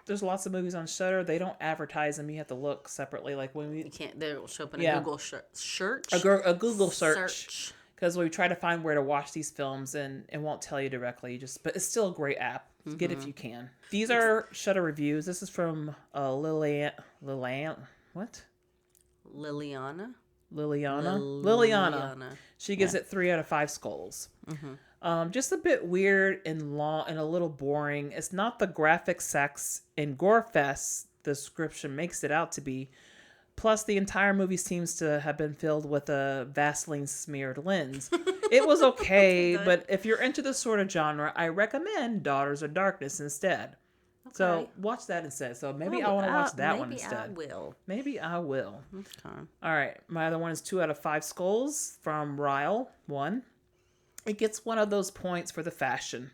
there's lots of movies on Shudder. They don't advertise them. You have to look separately. Like when you can't. They'll show up in a Google search. A Google search. Because we try to find where to watch these films, and it won't tell you directly. But it's still a great app. Get it if you can. These are Shudder reviews. This is from Liliana. She gives it 3 out of 5 skulls. Just a bit weird and long and a little boring. It's not the graphic sex and gore fest the description makes it out to be. Plus, the entire movie seems to have been filled with a Vaseline smeared lens. It was okay, but if you're into this sort of genre, I recommend Daughters of Darkness instead. Okay. So watch that instead. So maybe I want to watch that one instead. Maybe I will. Okay. All right. My other one is 2 out of 5 skulls from Ryle 1. It gets one of those points for the fashion.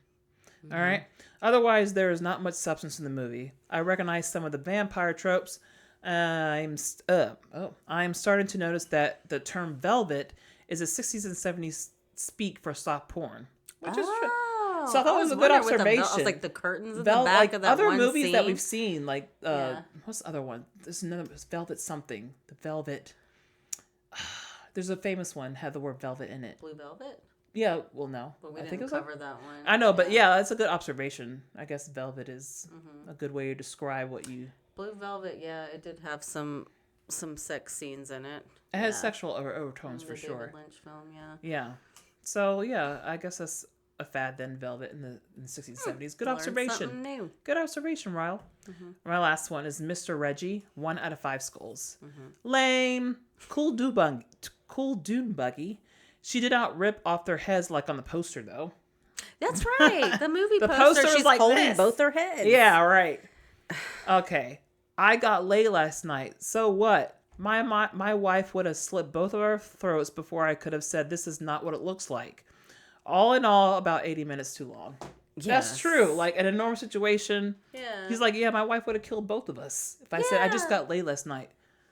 All right. Otherwise, there is not much substance in the movie. I recognize some of the vampire tropes. I'm starting to notice that the term velvet is a 60s and 70s speak for soft porn, which is true. So I thought it was a good observation. Like the curtains in the back of that other one movies scene that we've seen, like what's the other one? There's another Velvet something. The Velvet. There's a famous one had the word velvet in it. Blue Velvet. Yeah, well, no. But we didn't cover that one. I know, but yeah, that's a good observation. I guess velvet is a good way to describe what you. Blue Velvet, yeah, it did have some sex scenes in it. It has sexual overtones for sure. David Lynch film, yeah. Yeah. So yeah, I guess that's a fad then. Velvet in the 60s, 70s. Good observation. New. Good observation, Ryle. My last one is Mr. Reggie. 1 out of 5 skulls. Lame. Cool dune buggy. She did not rip off their heads like on the poster though. That's right. The movie poster she's like holding this. Both their heads. Yeah, right. Okay. I got laid last night. So what? My wife would have slit both of our throats before I could have said this is not what it looks like. All in all, about 80 minutes too long. Yes. That's true. Like in a normal situation, he's like, yeah, my wife would have killed both of us if I said I just got laid last night.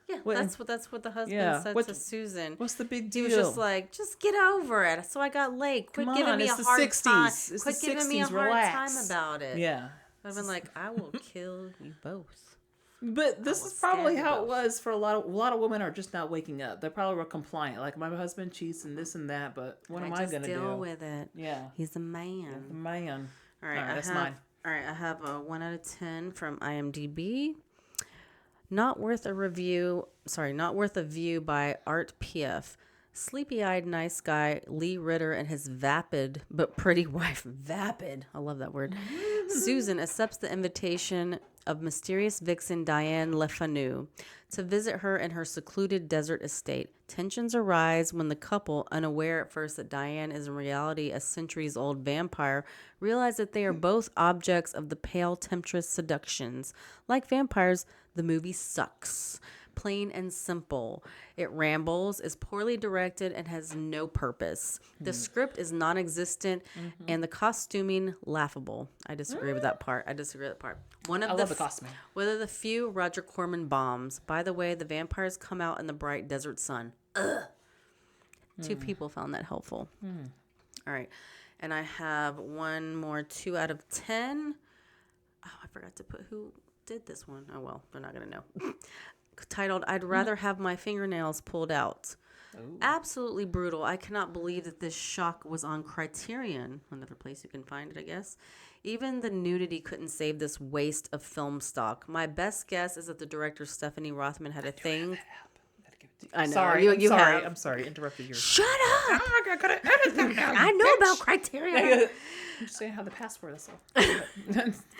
Yeah, that's what the husband said to Susan. What's the big deal? He was just like, just get over it. So I got laid. Quit giving me a hard time. Quit giving me a hard time about it. Yeah. I've been like, I will kill you both. But this is probably how it was for a lot of women are just not waking up. They probably were compliant. Like my husband cheats and this and that, but what am I gonna do? Deal with it. Yeah, he's a man. He's a man. All right, that's mine. All right, I have a 1 out of 10 from IMDb. Not worth a view by Art PF. Sleepy-eyed nice guy Lee Ritter and his vapid but pretty wife, vapid, I love that word, Susan accepts the invitation of mysterious vixen Diane Le Fanu to visit her in her secluded desert estate. Tensions arise when the couple, unaware at first that Diane is in reality a centuries-old vampire, realize that they are both objects of the pale temptress seductions. Like vampires, the movie sucks. Plain and simple. It rambles, is poorly directed, and has no purpose. The script is non-existent, and the costuming laughable. I disagree with that part. I love the costuming. One of the few Roger Corman bombs. By the way, the vampires come out in the bright desert sun. Ugh. 2 people found that helpful. All right. And I have one more 2 out of 10. Oh, I forgot to put who did this one. Oh, well, they're not going to know. Titled, I'd rather have my fingernails pulled out. Ooh. Absolutely brutal. I cannot believe that this shock was on Criterion, another place you can find it, I guess. Even the nudity couldn't save this waste of film stock. My best guess is that the director Stephanie Rothman had a thing. I know. Sorry, I'm sorry. Interrupted your. Shut up! Oh my God, edit them now. I know about Criterion. I'm just saying how the password is for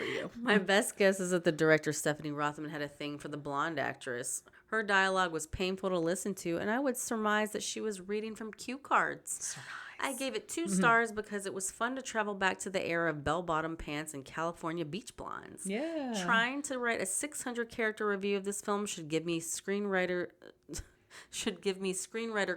you. My best guess is that the director Stephanie Rothman had a thing for the blonde actress. Her dialogue was painful to listen to, and I would surmise that she was reading from cue cards. I gave it 2 stars because it was fun to travel back to the era of bell-bottom pants and California beach blondes. Yeah. Trying to write a 600-character review of this film should give me screenwriter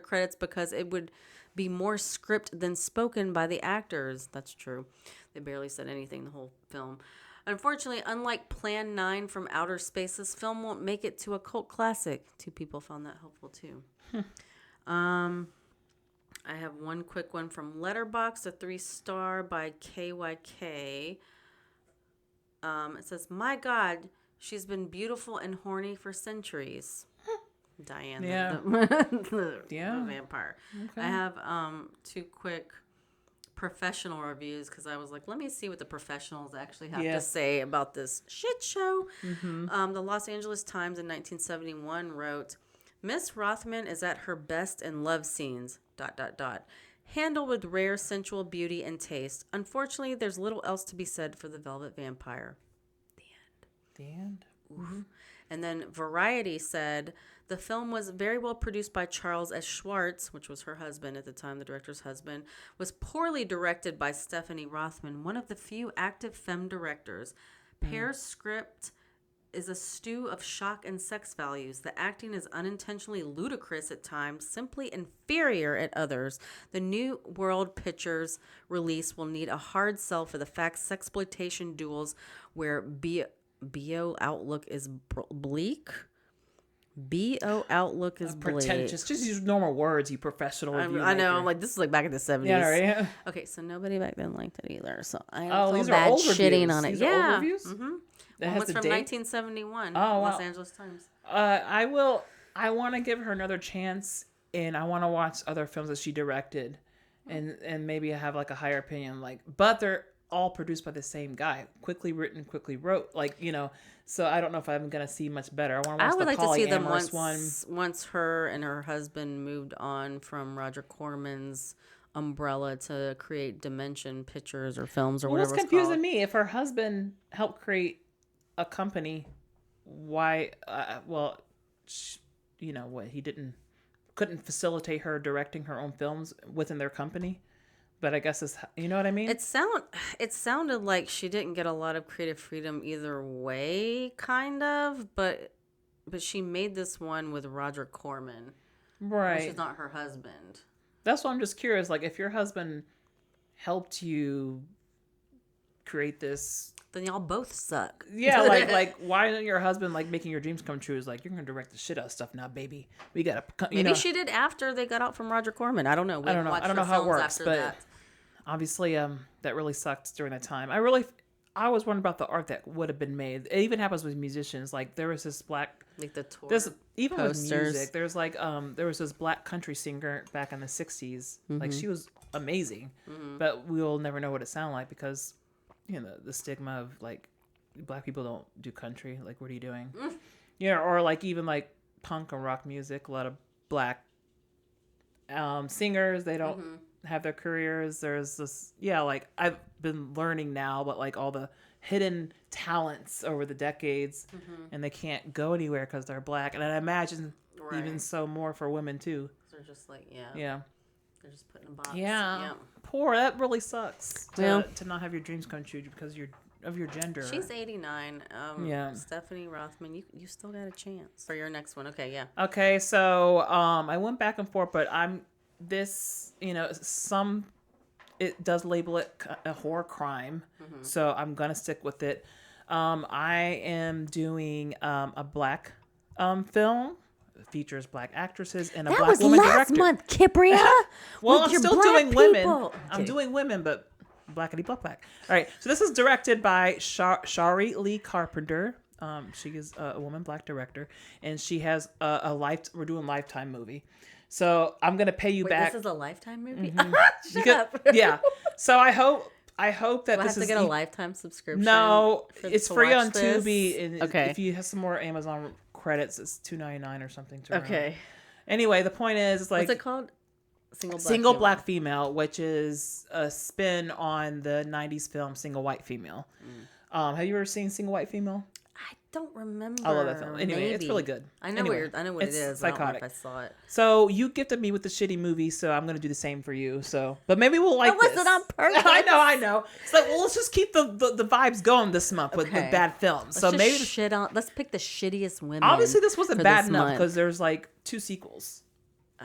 credits because it would be more script than spoken by the actors. That's true. They barely said anything the whole film. Unfortunately, unlike Plan 9 from Outer Space, this film won't make it to a cult classic. 2 people found that helpful too. I have one quick one from Letterboxd, a 3-star by KYK. It says, "My God, she's been beautiful and horny for centuries." Diane, the vampire. Okay. I have 2 quick professional reviews because I was like, let me see what the professionals actually have to say about this shit show. The Los Angeles Times in 1971 wrote, "Miss Rothman is at her best in love scenes, ... handled with rare sensual beauty and taste. Unfortunately, there's little else to be said for the Velvet Vampire." The end. Mm-hmm. And then Variety said, "The film was very well produced by Charles S. Schwartz," which was her husband at the time, the director's husband, "was poorly directed by Stephanie Rothman, one of the few active femme directors. Pear's script is a stew of shock and sex values. The acting is unintentionally ludicrous at times, simply inferior at others. The New World Pictures release will need a hard sell for the fact sexploitation duels where BO outlook is bleak." BO outlook is pretentious. Just use normal words, you professional review maker. I know. Like, this is like back in the 70s. Yeah, right. Okay, so nobody back then liked it either. So I don't feel these bad are old shitting reviews. on it. These yeah. are old reviews? Mm-hmm. That One has was the from date? 1971. Oh, wow. Los Angeles Times. I want to give her another chance, and I want to watch other films that she directed, and maybe I have like a higher opinion. Like, but they're all produced by the same guy. Quickly written, quickly wrote. Like, you know. So I don't know if I'm gonna see much better. I would like to see them once her and her husband moved on from Roger Corman's umbrella to create Dimension Pictures or films or whatever. What's confusing me, if her husband helped create a company, why? You know what? He couldn't facilitate her directing her own films within their company. But I guess it's, you know what I mean? It sounded like she didn't get a lot of creative freedom either way, kind of. But she made this one with Roger Corman, right? Which is not her husband. That's why I'm just curious. Like, if your husband helped you create this, then y'all both suck. Yeah, like why isn't your husband like making your dreams come true? Is like, you're gonna direct the shit out of stuff now, baby. We gotta. Maybe she did after they got out from Roger Corman. I don't know. I don't know how it works, but obviously, that really sucked during that time. I was wondering about the art that would have been made. It even happens with musicians. Like, there was this black, like the tour even posters. With music. There's like there was this black country singer back in the 60s. Like, she was amazing, but we'll never know what it sounded like because, you know, the stigma of like black people don't do country. Like, what are you doing? Yeah, or like even like punk and rock music. A lot of black singers, they don't have their careers. There's this, like I've been learning now, but like all the hidden talents over the decades, and they can't go anywhere because they're black. And I imagine even so more for women too. They're just like, they're just put in a box. Yeah. Poor. That really sucks to not have your dreams come true because of your gender. She's 89. Stephanie Rothman, you still got a chance for your next one. Okay, yeah. Okay, so I went back and forth, but it does label it a horror crime, so I'm gonna stick with it. I am doing a black film. It features black actresses and a black woman director. That was last month, Kipria. Well, I'm still doing women. Okay. I'm doing women, but blackity black. All right, so this is directed by Shari Lee Carpenter. She is a woman black director, and she has we're doing Lifetime movie. So I'm gonna pay you back. This is a Lifetime movie. Yeah. So I hope that Do I this have to get a Lifetime subscription. No, it's free on this? Tubi. And okay. If you have some more Amazon credits, it's $2.99 or something. Okay. Anyway, the point is, it's like, what's it called? Single Black Female, which is a spin on the 90s film Single White Female. Have you ever seen Single White Female? I don't remember. I love that film. Anyway, it's really good. I know what it is. Psychotic. I don't know if I saw it. So you gifted me with the shitty movie, so I'm gonna do the same for you. So, but maybe we'll like this. That wasn't on purpose. I know. So well, let's just keep the vibes going this month with bad films. Let's pick the shittiest women. Obviously, this wasn't bad enough because there's like 2 sequels,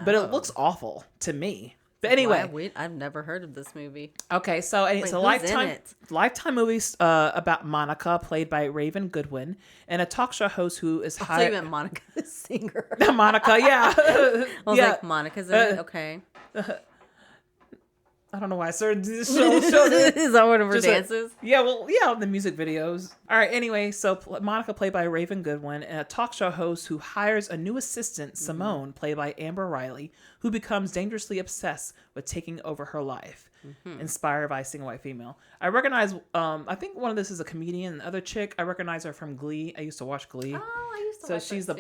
but it looks awful to me. But anyway, I've never heard of this movie. Okay, so it's a Lifetime movie about Monica, played by Raven Goodwin, and a talk show host who is hired. I meant Monica, the singer. Monica, yeah. I was like, Monica's in it? Okay. I don't know why I started this show. Is that one of her dances? The music videos. All right, anyway, so Monica, played by Raven Goodwin, and a talk show host who hires a new assistant, Simone, played by Amber Riley, who becomes dangerously obsessed with taking over her life. Inspired by Single White Female. I recognize, I think one of this is a comedian. The other chick, I recognize her from Glee. I used to watch Glee. Oh, I used to so watch she's that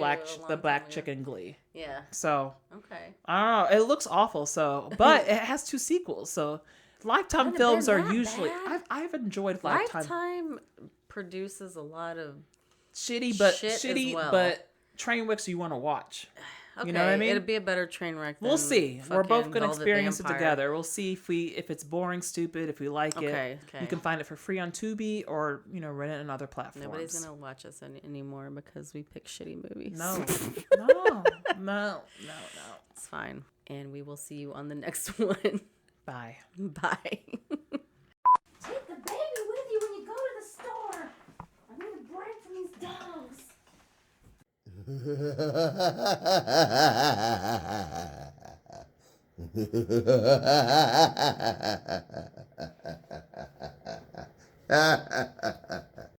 the black chick in Glee. Yeah. So okay. I don't know. It looks awful. So, but it has 2 sequels. So, Lifetime films are usually. I've enjoyed Lifetime. Lifetime produces a lot of shitty, well. but train wrecks you want to watch. Okay, you know what I mean? It'll be a better train wreck. We'll see. We're both gonna experience it together. We'll see if it's boring, stupid. If we like it, okay. You can find it for free on Tubi or rent it on other platforms. Nobody's gonna watch us anymore because we pick shitty movies. No. It's fine, and we will see you on the next one. Bye. Bye. Take the baby with you when you go to the store. I need a break from these dogs. Ha ha ha ha.